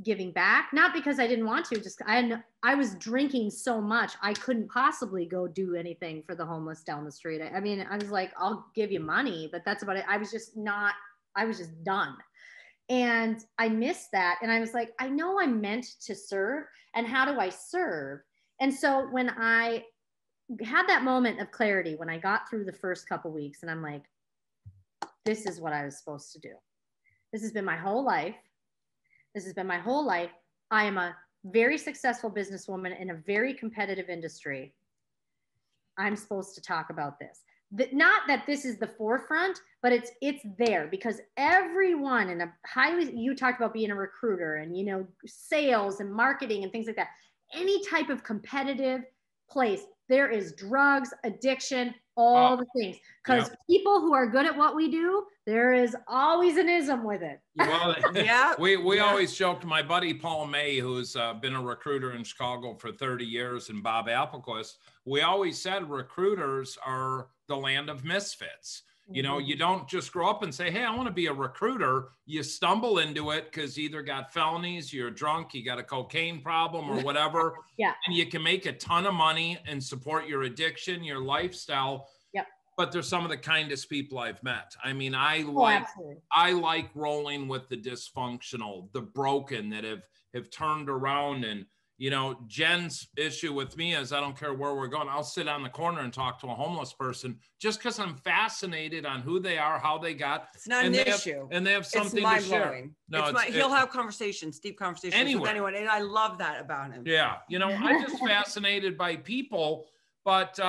giving back, not because I didn't want to, just I was drinking so much, I couldn't possibly go do anything for the homeless down the street. I mean, I was like, I'll give you money, but that's about it. I was just done. And I missed that. And I was like, I know I'm meant to serve, and how do I serve? And so when I had that moment of clarity, when I got through the first couple of weeks, and I'm like, this is what I was supposed to do. This has been my whole life. I am a very successful businesswoman in a very competitive industry. I'm supposed to talk about this. Not that this is the forefront, but it's there, because everyone in you talked about being a recruiter and, you know, sales and marketing and things like that. Any type of competitive place, there is drugs, addiction, all the things. Because people who are good at what we do, there is always an ism with it. Well, we always joked, my buddy Paul May, who's been a recruiter in Chicago for 30 years, and Bob Applequist, we always said recruiters are the land of misfits. You know, you don't just grow up and say, hey, I want to be a recruiter. You stumble into it because you either got felonies, you're drunk, you got a cocaine problem or whatever. And you can make a ton of money and support your addiction, your lifestyle. But they're some of the kindest people I've met. I mean, I like rolling with the dysfunctional, the broken that have turned around. And, you know, Jen's issue with me is I don't care where we're going. I'll sit on the corner and talk to a homeless person just because I'm fascinated on who they are, how they got. It's not an issue. And they have something to share. No, he'll have conversations, deep conversations with anyone. And I love that about him. Yeah. You know, I'm just fascinated by people. But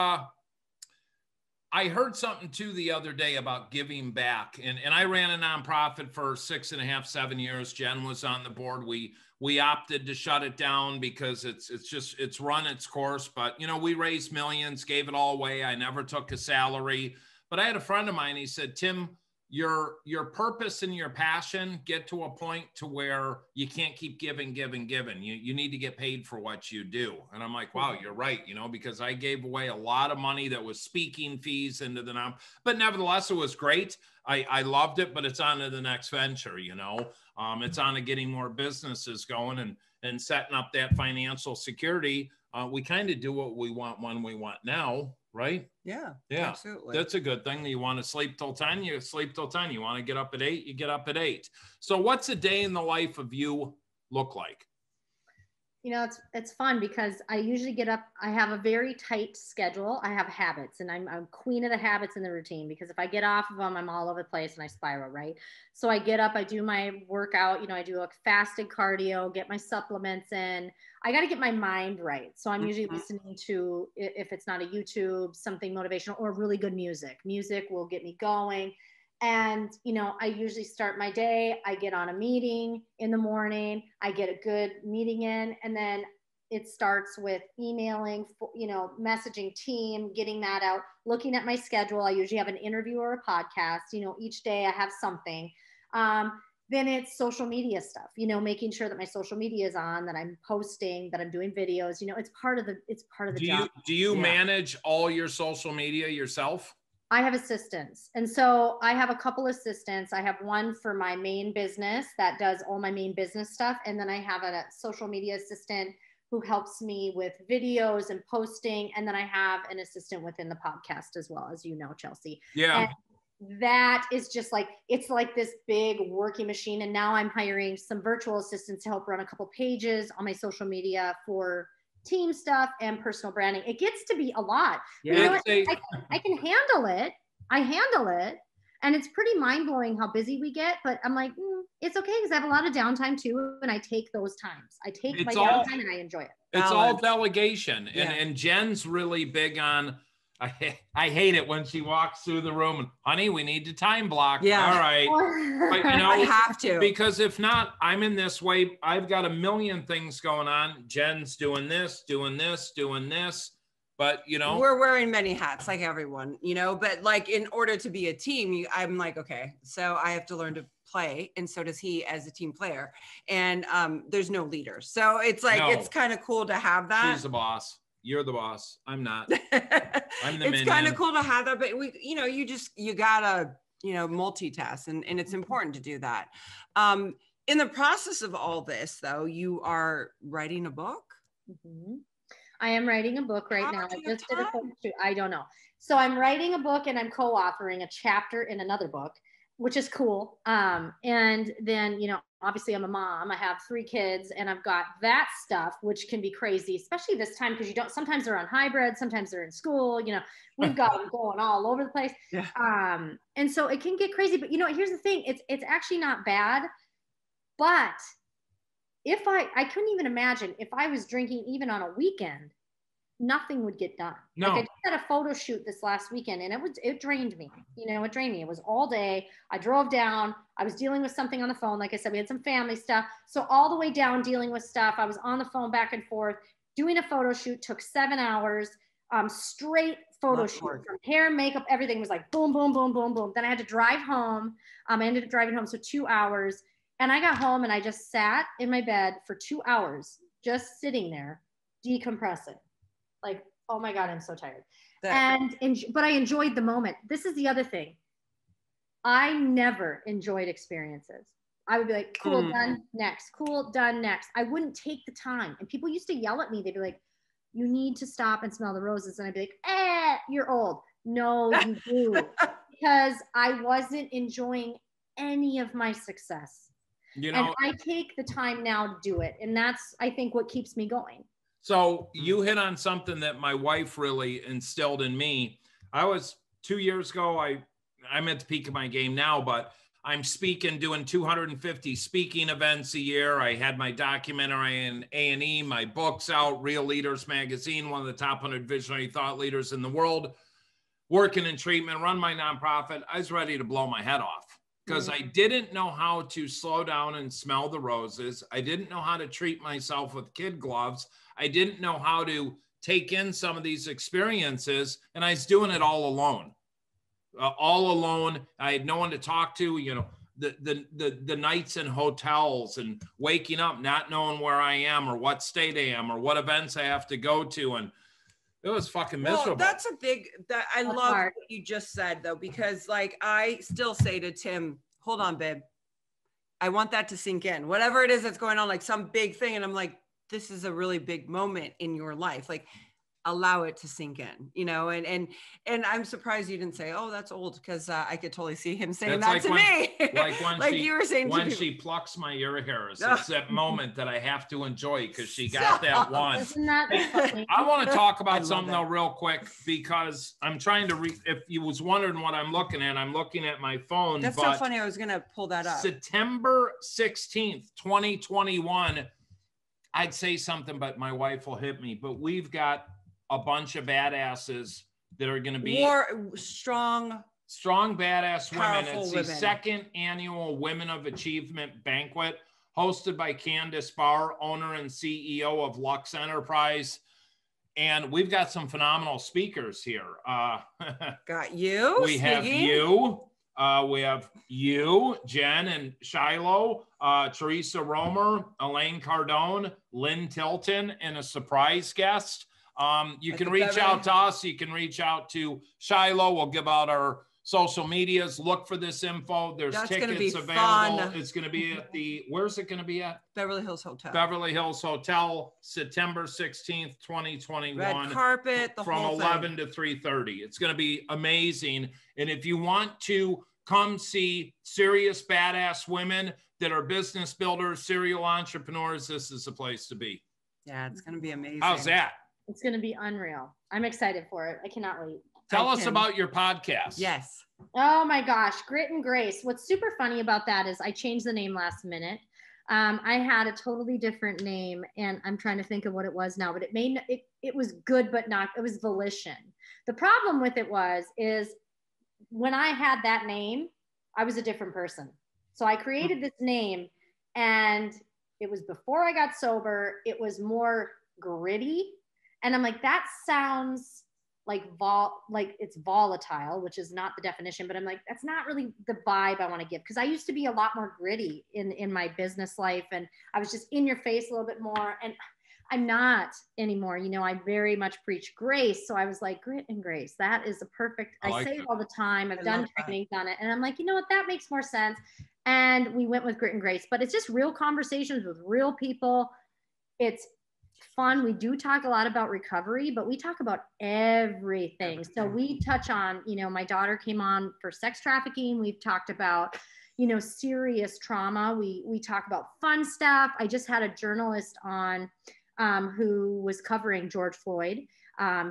I heard something too the other day about giving back. And I ran a nonprofit for 6.5, 7 years. Jen was on the board. We opted to shut it down because it's run its course. But, you know, we raised millions, gave it all away. I never took a salary. But I had a friend of mine, he said, Tim, your purpose and your passion get to a point to where you can't keep giving. You need to get paid for what you do. And I'm like, wow, you're right, you know, because I gave away a lot of money that was speaking fees into the but nevertheless, it was great. I loved it, but it's on to the next venture, you know. It's on to getting more businesses going and setting up that financial security. We kind of do what we want when we want now, right? Yeah, absolutely. That's a good thing. You want to sleep till 10, you sleep till 10. You want to get up at 8, you get up at 8. So what's a day in the life of you look like? You know, it's fun because I usually get up, I have a very tight schedule. I have habits, and I'm queen of the habits and the routine, because if I get off of them, I'm all over the place and I spiral, right? So I get up, I do my workout, you know, I do a fasted cardio, get my supplements in. I got to get my mind right. So I'm usually listening to, if it's not a YouTube, something motivational or really good music. Music will get me going. And, you know, I usually start my day, I get on a meeting in the morning, I get a good meeting in, and then it starts with emailing, you know, messaging team, getting that out, looking at my schedule. I usually have an interview or a podcast, you know, each day I have something. Then it's social media stuff, you know, making sure that my social media is on, that I'm posting, that I'm doing videos, you know, it's part of the job. Do you manage all your social media yourself? I have assistants. And so I have a couple assistants. I have one for my main business that does all my main business stuff. And then I have a social media assistant who helps me with videos and posting. And then I have an assistant within the podcast as well, as you know, Chelsea. Yeah. And that is just like, it's like this big working machine. And now I'm hiring some virtual assistants to help run a couple pages on my social media for team stuff and personal branding. It gets to be a lot. Yeah, you know what? I can handle it. I handle it. And it's pretty mind-blowing how busy we get. But I'm like, it's okay, because I have a lot of downtime too. And I take those times. I take my downtime and I enjoy it. It's all delegation. And Jen's really big on, I hate it when she walks through the room and, honey, we need to time block. Yeah. All right. But, you know, I have to. Because if not, I'm in this way. I've got a million things going on. Jen's doing this. But, you know. We're wearing many hats like everyone, you know, but like in order to be a team, I'm like, okay, so I have to learn to play. And so does he as a team player. And there's no leader. So it's like, it's kind of cool to have that. She's the boss. You're the boss. I'm not. I'm the It's kind of cool to have that, but you know, you gotta, you know, multitask, and it's important to do that. In the process of all this, though, you are writing a book. Mm-hmm. I am writing a book right now. I just did a photo shoot. I don't know. So I'm writing a book, and I'm co-authoring a chapter in another book, which is cool. And then, you know, obviously I'm a mom, I have 3 kids, and I've got that stuff, which can be crazy, especially this time, because sometimes they're on hybrid, sometimes they're in school, you know, we've got them going all over the place. Yeah. And so it can get crazy, but you know, here's the thing, it's actually not bad, but if I couldn't even imagine if I was drinking even on a weekend, nothing would get done. No. Like I just had a photo shoot this last weekend, and it drained me. You know, it drained me. It was all day. I drove down. I was dealing with something on the phone. Like I said, we had some family stuff. So all the way down dealing with stuff. I was on the phone back and forth. Doing a photo shoot took 7 hours. Straight photo shoot from hair, makeup, everything was like boom, boom, boom, boom, boom. Then I had to drive home. I ended up driving home, so 2 hours. And I got home and I just sat in my bed for 2 hours, just sitting there, decompressing. Like, oh my God, I'm so tired. But I enjoyed the moment. This is the other thing. I never enjoyed experiences. I would be like, cool, done, next. Cool, done, next. I wouldn't take the time. And people used to yell at me. They'd be like, you need to stop and smell the roses. And I'd be like, you're old. No, you do. Because I wasn't enjoying any of my success. You know, and I take the time now to do it. And that's, I think, what keeps me going. So you hit on something that my wife really instilled in me. I was 2 years ago, I'm at the peak of my game now, but I'm speaking, doing 250 speaking events a year. I had my documentary in A&E, my book's out, Real Leaders Magazine, one of the top 100 visionary thought leaders in the world, working in treatment, run my nonprofit. I was ready to blow my head off because I didn't know how to slow down and smell the roses. I didn't know how to treat myself with kid gloves. I didn't know how to take in some of these experiences, and I was doing it all alone. all alone. I had no one to talk to, you know, the nights in hotels and waking up, not knowing where I am or what state I am or what events I have to go to. And it was fucking miserable. Well, that's a big, I love what you just said though, because like, I still say to Tim, hold on, babe. I want that to sink in, whatever it is that's going on, like some big thing. And I'm like, this is a really big moment in your life. Like, allow it to sink in, you know, and I'm surprised you didn't say, oh, that's old. Cause I could totally see him saying that to me. Like when like you were saying, when she plucks my ear hairs, it's that moment that I have to enjoy because she got that one. Isn't that funny? I want to talk about something though real quick, because I'm trying to if you was wondering what I'm looking at, I'm looking at my phone. That's so funny. I was going to pull that up. September 16th, 2021. I'd say something, but my wife will hit me, but we've got a bunch of badasses that are going to be strong badass women. It's the second annual Women of Achievement banquet hosted by Candace Barr, owner and CEO of Lux Enterprise. And we've got some phenomenal speakers here. Got you. We have you. We have you, Jen and Shylo, Teresa Romer, Elaine Cardone, Lynn Tilton, and a surprise guest. You can reach out to us. You can reach out to Shylo. We'll give out our social medias. Look for this info. There's tickets available. Fun. It's going to be at where's it going to be at? Beverly Hills Hotel. Beverly Hills Hotel, September 16th, 2021. Red carpet, from 11 to 3:30. It's going to be amazing. And if you want to come see serious badass women that are business builders, serial entrepreneurs, this is the place to be. Yeah, it's going to be amazing. How's that? It's going to be unreal. I'm excited for it. I cannot wait. Tell us about your podcast. Yes. Oh my gosh. Grit and Grace. What's super funny about that is I changed the name last minute. I had a totally different name and I'm trying to think of what it was now, but it was good, but not, it was Volition. The problem with it is when I had that name, I was a different person. So I created this name and it was before I got sober. It was more gritty. And I'm like, that sounds like it's volatile, which is not the definition, but I'm like, that's not really the vibe I want to give. Cause I used to be a lot more gritty in my business life. And I was just in your face a little bit more. And I'm not anymore. You know, I very much preach grace. So I was like, Grit and Grace. That is a perfect, I say it all the time. I've done training, done it. And I'm like, you know what, that makes more sense. And we went with Grit and Grace, but it's just real conversations with real people. It's fun. We do talk a lot about recovery, but we talk about everything. So we touch on, you know, my daughter came on for sex trafficking. We've talked about, you know, serious trauma. We talk about fun stuff. I just had a journalist on who was covering George Floyd.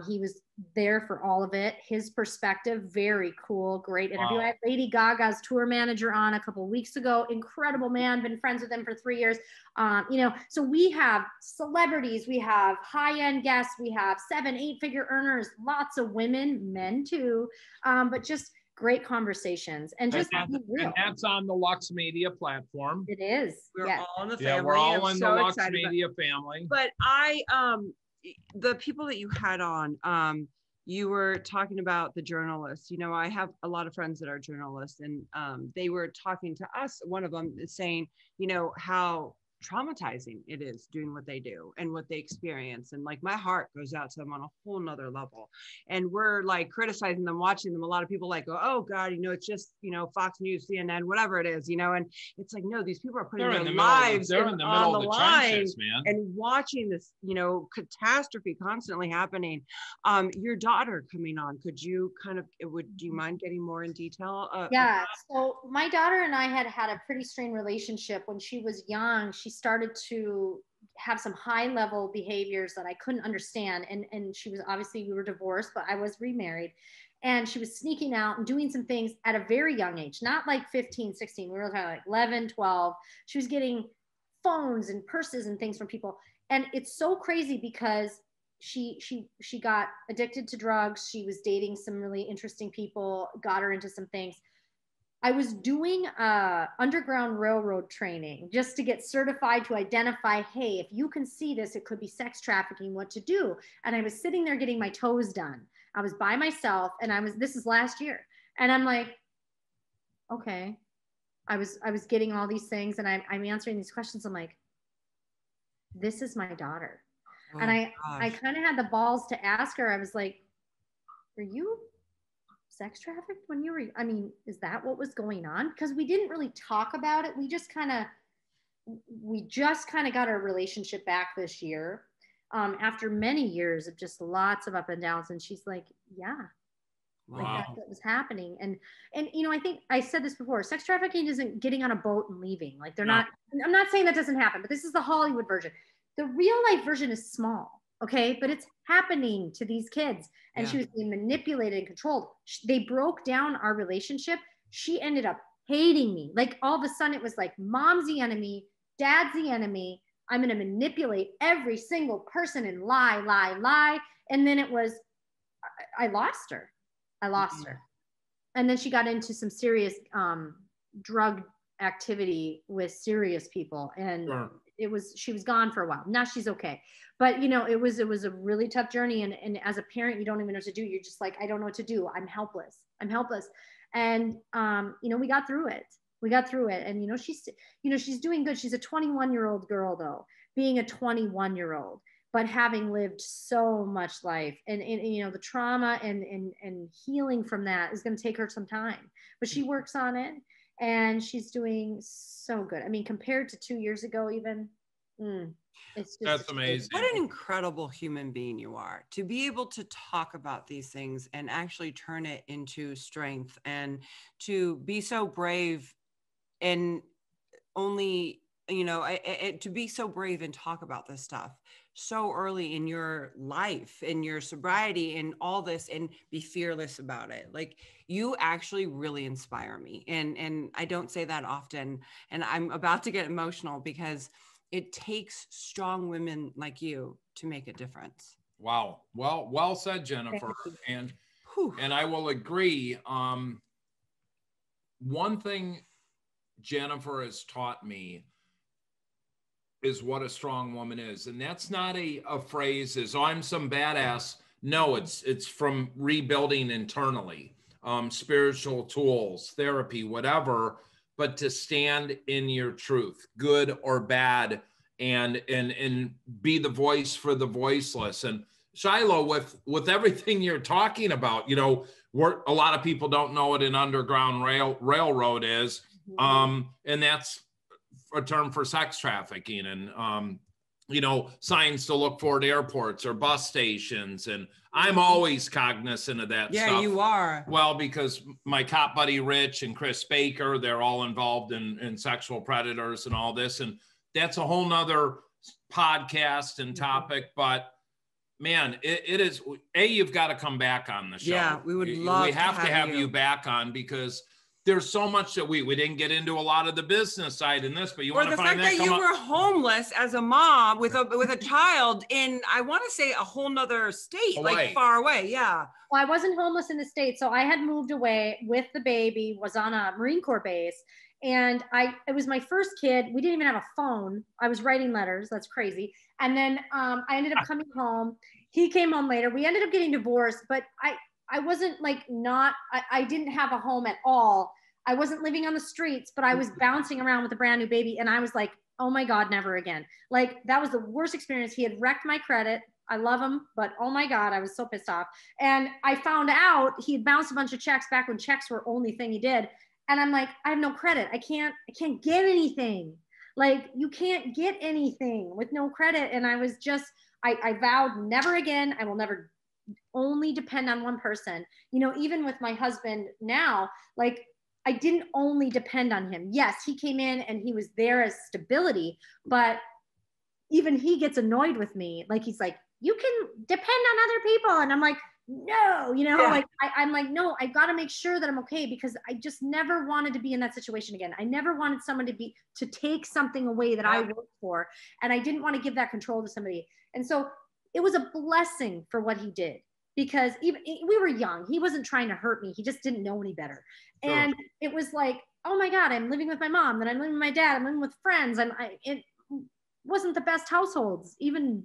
He was there for all of it. His perspective, very cool, great interview. Wow. I had Lady Gaga's tour manager on a couple of weeks ago. Incredible man, been friends with him for 3 years. You know, so we have celebrities, we have high-end guests, we have 7-8-figure earners, lots of women, men too, but just great conversations and just be real. And that's on the Lux Media platform. It is. We're all in the family. Yeah, we're all in the Lux Media family. But the people that you had on, you were talking about the journalists. You know, I have a lot of friends that are journalists, and they were talking to us. One of them is saying, you know, how traumatizing it is doing what they do and what they experience. And like, my heart goes out to them on a whole nother level. And we're like criticizing them, watching them. A lot of people like go, oh God, you know, it's just, you know, Fox News, CNN, whatever it is, you know, and it's like, no, these people are putting their lives on the line and watching this, you know, catastrophe constantly happening. Your daughter coming on, could you do you mind getting more in detail? Yeah. So my daughter and I had a pretty strained relationship when she was young. She started to have some high level behaviors that I couldn't understand. And she was, obviously we were divorced, but I was remarried, and she was sneaking out and doing some things at a very young age, not like 15, 16. We were talking like 11, 12. She was getting phones and purses and things from people. And it's so crazy because she got addicted to drugs. She was dating some really interesting people, got her into some things. I was doing Underground Railroad training just to get certified to identify, hey, if you can see this, it could be sex trafficking, what to do. And I was sitting there getting my toes done. I was by myself, and this is last year. And I'm like, okay. I was getting all these things and I'm answering these questions. I'm like, this is my daughter. Oh, and I gosh. kind of had the balls to ask her. I was like, were you sex trafficked when you were, I mean, is that what was going on? Because we didn't really talk about it. We just kind of got our relationship back this year, after many years of just lots of up and downs. And she's like, yeah, like Wow. that's what was happening. And I think I said this before, sex trafficking isn't getting on a boat and leaving. Like they're not, I'm not saying that doesn't happen, but this is the Hollywood version. The real life version is small. Okay. But it's happening to these kids, and she was being manipulated and controlled. They broke down our relationship. She ended up hating me. Like all of a sudden it was like, mom's the enemy, dad's the enemy. I'm going to manipulate every single person and lie. And then it was, I lost her. And then she got into some serious drug activity with serious people. And she was gone for a while. Now she's okay. But it was a really tough journey. And as a parent, you don't even know what to do. You're just like, I don't know what to do. I'm helpless. And, we got through it. And, she's doing good. She's a 21-year-old girl though, being a 21-year-old, but having lived so much life and the trauma and healing from that is going to take her some time, but she works on it and she's doing so good. I mean, compared to 2 years ago, even, it's just, that's amazing. What an incredible human being you are, to be able to talk about these things and actually turn it into strength, and to be so brave and only, to be so brave and talk about this stuff so early in your life, in your sobriety and all this, and be fearless about it. Like, you actually really inspire me. And I don't say that often. And I'm about to get emotional because it takes strong women like you to make a difference. Wow. Well said, Jennifer. And I will agree. One thing Jennifer has taught me is what a strong woman is. And that's not a phrase is, oh, I'm some badass. No, it's from rebuilding internally, spiritual tools, therapy, whatever, but to stand in your truth, good or bad, and be the voice for the voiceless. And Shylo, with everything you're talking about, a lot of people don't know what an underground railroad is. And that's a term for sex trafficking, and signs to look for at airports or bus stations. And I'm always cognizant of that stuff. Yeah, you are. Well, because my cop buddy Rich and Chris Baker, they're all involved in sexual predators and all this, and that's a whole nother podcast and topic. But man, it is, you've got to come back on the show. Yeah, we would love. We have to have you back on, because there's so much that we didn't get into a lot of the business side in this, but you want to find that. Or the fact that you were homeless as a mom with a child in, I want to say, a whole nother state, like far away. Yeah. Well, I wasn't homeless in the States. So I had moved away with the baby, was on a Marine Corps base. And it was my first kid. We didn't even have a phone. I was writing letters. That's crazy. And then I ended up coming home. He came home later. We ended up getting divorced, but I wasn't I didn't have a home at all. I wasn't living on the streets, but I was bouncing around with a brand new baby. And I was like, oh my God, never again. Like, that was the worst experience. He had wrecked my credit. I love him, but oh my God, I was so pissed off. And I found out he had bounced a bunch of checks back when checks were only thing he did. And I'm like, I have no credit. I can't get anything. Like, you can't get anything with no credit. And I was just, I vowed never again. I will never only depend on one person. Even with my husband now, like, I didn't only depend on him. Yes, he came in and he was there as stability, but even he gets annoyed with me. Like, he's like, you can depend on other people. And I'm like, no, like, I'm like, no, I got to make sure that I'm okay, because I just never wanted to be in that situation again. I never wanted someone to take something away that I worked for. And I didn't want to give that control to somebody. And so it was a blessing for what he did, because even we were young. He wasn't trying to hurt me. He just didn't know any better. Sure. And it was like, oh my God, I'm living with my mom, then I'm living with my dad, I'm living with friends. It wasn't the best households, even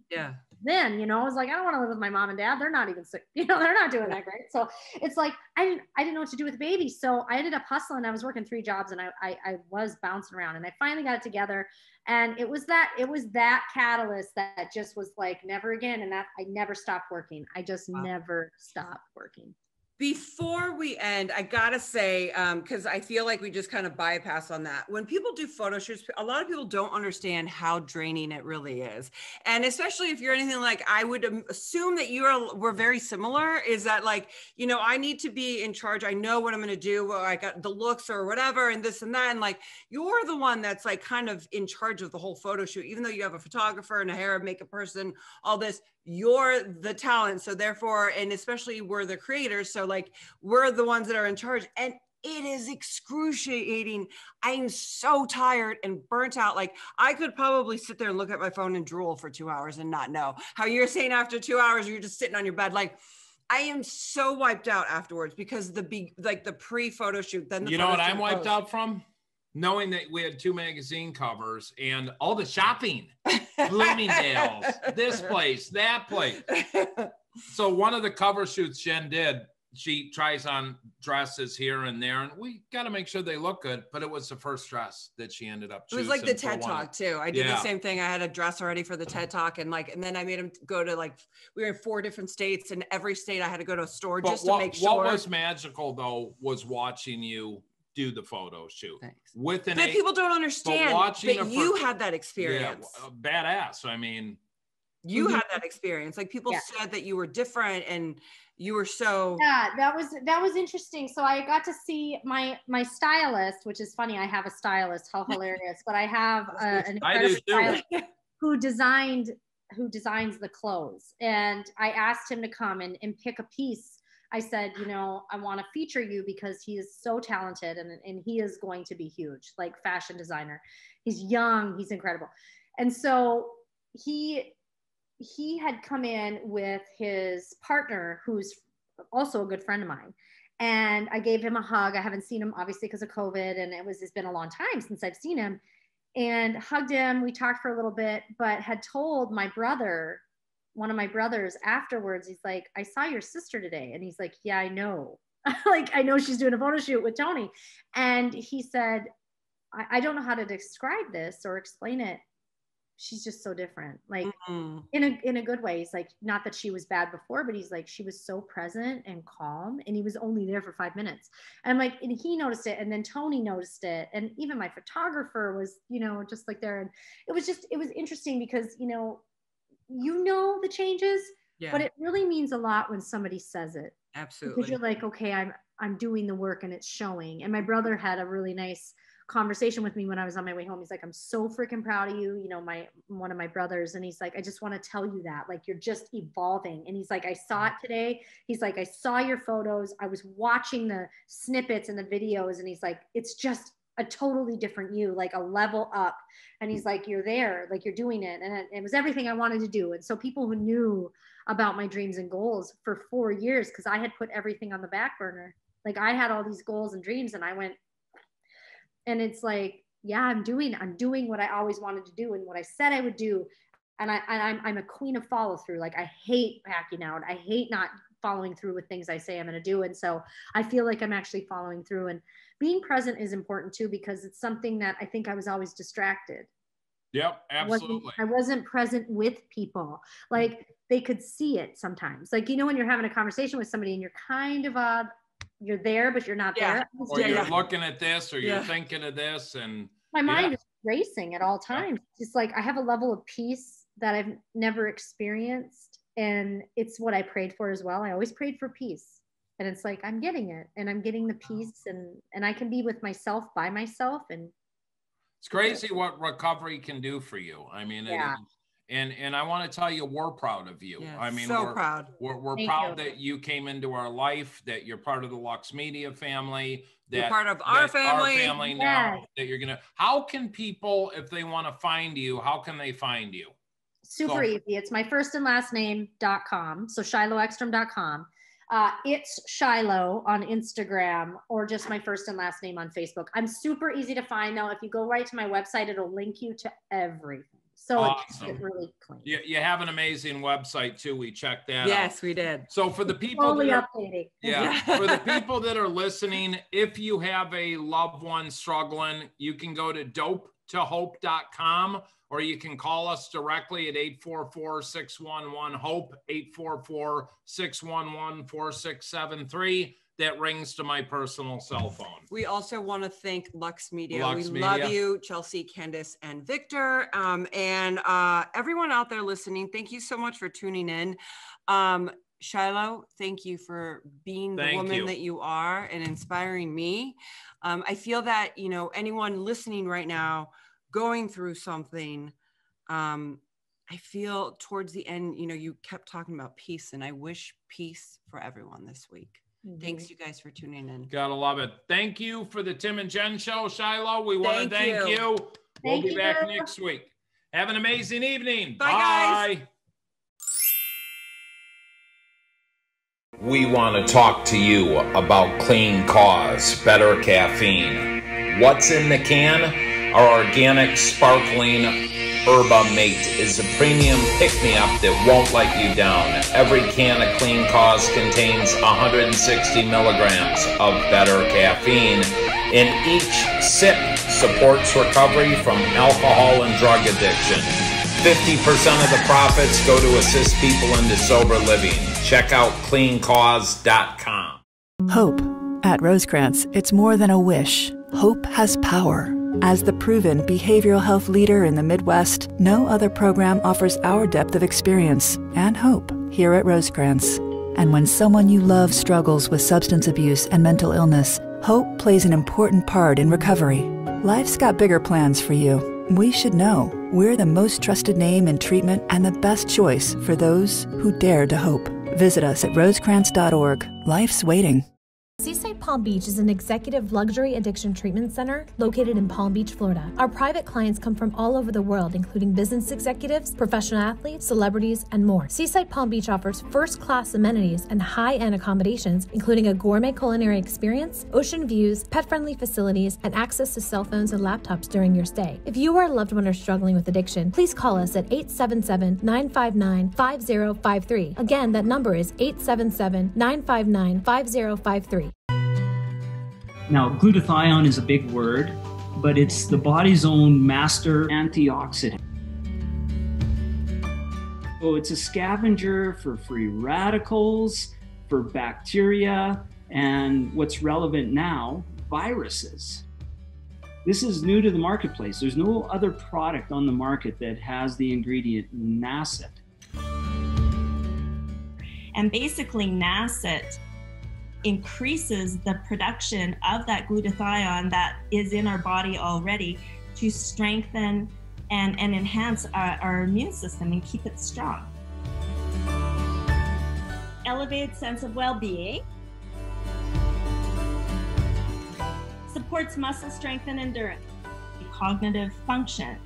then, you know, I was like, I don't want to live with my mom and dad. They're not even sick. You know, they're not doing that great. So it's like, I didn't know what to do with the baby. So I ended up hustling. I was working 3 jobs and I was bouncing around, and I finally got it together. And it was that catalyst that just was like, never again. And that I never stopped working. I just never stopped working. Before we end, I gotta say, because I feel like we just kind of bypass on that. When people do photo shoots, a lot of people don't understand how draining it really is. And especially if you're anything like, I would assume that we're very similar, is that like, you know, I need to be in charge. I know what I'm gonna do. Well, I got the looks or whatever and this and that. And like, you're the one that's like kind of in charge of the whole photo shoot, even though you have a photographer and a hair and makeup person, all this, you're the talent. So therefore, and especially we're the creators. So like, we're the ones that are in charge, and it is excruciating. I'm so tired and burnt out. Like I could probably sit there and look at my phone and drool for 2 hours and not know. How you're saying after 2 hours, you're just sitting on your bed. Like I am so wiped out afterwards because the pre-photo shoot, then the you know what I'm wiped out from? Knowing that we had 2 magazine covers and all the shopping, Bloomingdale's, this place, that place. So one of the cover shoots Jen did, she tries on dresses here and there, and we got to make sure they look good. But it was the first dress that she ended up choosing. It was like the TED Talk too. I did the same thing. I had a dress already for the TED Talk, and then I made him go to we were in 4 different states, and every state I had to go to a store just to make sure. What was magical though was watching you do the photo shoot. Thanks. But people don't understand that you had that experience. Yeah, badass. I mean, you had that experience. Like people said that you were different and you were so. Yeah, that was interesting. So I got to see my stylist, which is funny. I have a stylist. How hilarious! But I have an incredible stylist who designs the clothes, and I asked him to come and pick a piece. I said, you know, I want to feature you because he is so talented and he is going to be huge, like fashion designer. He's young, he's incredible. And so he had come in with his partner, who's also a good friend of mine. And I gave him a hug. I haven't seen him obviously because of COVID. And it's been a long time since I've seen him, and hugged him. We talked for a little bit, but had told one of my brothers afterwards, he's like, I saw your sister today. And he's like, yeah, I know. Like, I know she's doing a photo shoot with Tony. And he said, I don't know how to describe this or explain it. She's just so different. Like in a good way. He's like, not that she was bad before, but he's like, she was so present and calm. And he was only there for 5 minutes. And I'm like, and he noticed it. And then Tony noticed it. And even my photographer was, you know, just like there. And it was interesting because, you know the changes, but it really means a lot when somebody says it. Absolutely. Because you're like, okay, I'm doing the work and it's showing. And my brother had a really nice conversation with me when I was on my way home. He's like, I'm so freaking proud of you. You know, one of my brothers. And he's like, I just want to tell you that, like, you're just evolving. And he's like, I saw it today. He's like, I saw your photos. I was watching the snippets and the videos. And he's like, it's just a totally different you, like a level up. And he's like, you're there, like you're doing it. And it was everything I wanted to do. And so people who knew about my dreams and goals for 4 years, because I had put everything on the back burner. Like I had all these goals and dreams and I went, and it's like, yeah, I'm doing what I always wanted to do and what I said I would do. And I'm a queen of follow through. Like I hate backing out. I hate not following through with things I say I'm going to do. And so I feel like I'm actually following through, and being present is important too, because it's something that I think I was always distracted. Yep, absolutely. I wasn't present with people. Like they could see it sometimes. Like, you know, when you're having a conversation with somebody and you're kind of you're there, but you're not there. Or you're looking at this, or you're thinking of this, and my mind is racing at all times. It's like I have a level of peace that I've never experienced. And it's what I prayed for as well. I always prayed for peace. And it's like, I'm getting it, and I'm getting the peace, and I can be with myself by myself. And it's crazy what recovery can do for you. I mean, and I want to tell you, we're proud of you. I mean, so proud. We're proud that you came into our life, that you're part of the Lux Media family, that you're part of our family now, that you're going to, how can people, if they want to find you, how can they find you? Super easy. It's my first and last name.com. So ShyloEckstrom.com. It's Shylo on Instagram, or just my first and last name on Facebook. I'm super easy to find though. If you go right to my website, it'll link you to everything. So awesome. it's really clean. You have an amazing website too. We checked that out. Yes, we did. So for the people Totally that are, updating. yeah, for the people that are listening, if you have a loved one struggling, you can go to dopetohope.com, or you can call us directly at 844-611-HOPE, 844-611-4673. That rings to my personal cell phone. We also want to thank Lux Media. Lux we Media. love you, Chelsea, Candace, and Victor. And everyone out there listening, thank you so much for tuning in. Shylo, thank you for being the woman that you are and inspiring me. I feel that, you know, anyone listening right now going through something, I feel towards the end, you know, you kept talking about peace, and I wish peace for everyone this week. Thanks, you guys, for tuning in. Gotta love it. Thank you for the Tim and Jenn show, Shylo. We want to thank you. We'll be back next week. Have an amazing evening. Bye, guys. We want to talk to you about Clean Cause, better caffeine. What's in the can? Our organic, sparkling Herba Mate is a premium pick-me-up that won't let you down. Every can of Clean Cause contains 160 milligrams of better caffeine, and each sip supports recovery from alcohol and drug addiction. 50% of the profits go to assist people into sober living. Check out cleancause.com. Hope. At Rosecrans, it's more than a wish. Hope has power. As the proven behavioral health leader in the Midwest, no other program offers our depth of experience and hope here at Rosecrans. And when someone you love struggles with substance abuse and mental illness, hope plays an important part in recovery. Life's got bigger plans for you. We should know. We're the most trusted name in treatment and the best choice for those who dare to hope. Visit us at rosecrans.org. Life's waiting. Seaside Palm Beach is an executive luxury addiction treatment center located in Palm Beach, Florida. Our private clients come from all over the world, including business executives, professional athletes, celebrities, and more. Seaside Palm Beach offers first-class amenities and high-end accommodations, including a gourmet culinary experience, ocean views, pet-friendly facilities, and access to cell phones and laptops during your stay. If you or a loved one are struggling with addiction, please call us at 877-959-5053. Again, that number is 877-959-5053. Now, glutathione is a big word, but it's the body's own master antioxidant. So it's a scavenger for free radicals, for bacteria, and what's relevant now, viruses. This is new to the marketplace. There's no other product on the market that has the ingredient NACET. And basically NACET increases the production of that glutathione that is in our body already to strengthen and enhance our immune system and keep it strong. Elevated sense of well-being. Supports muscle strength and endurance. Cognitive function.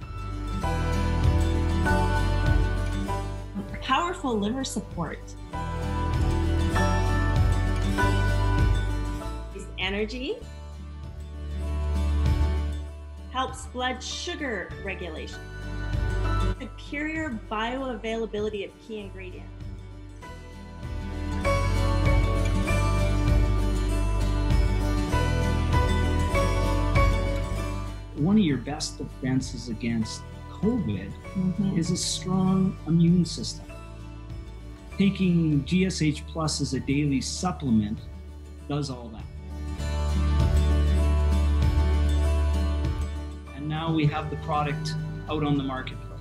Powerful liver support. Energy, helps blood sugar regulation, superior bioavailability of key ingredients. One of your best defenses against COVID is a strong immune system. Taking GSH Plus as a daily supplement does all that. And now we have the product out on the marketplace.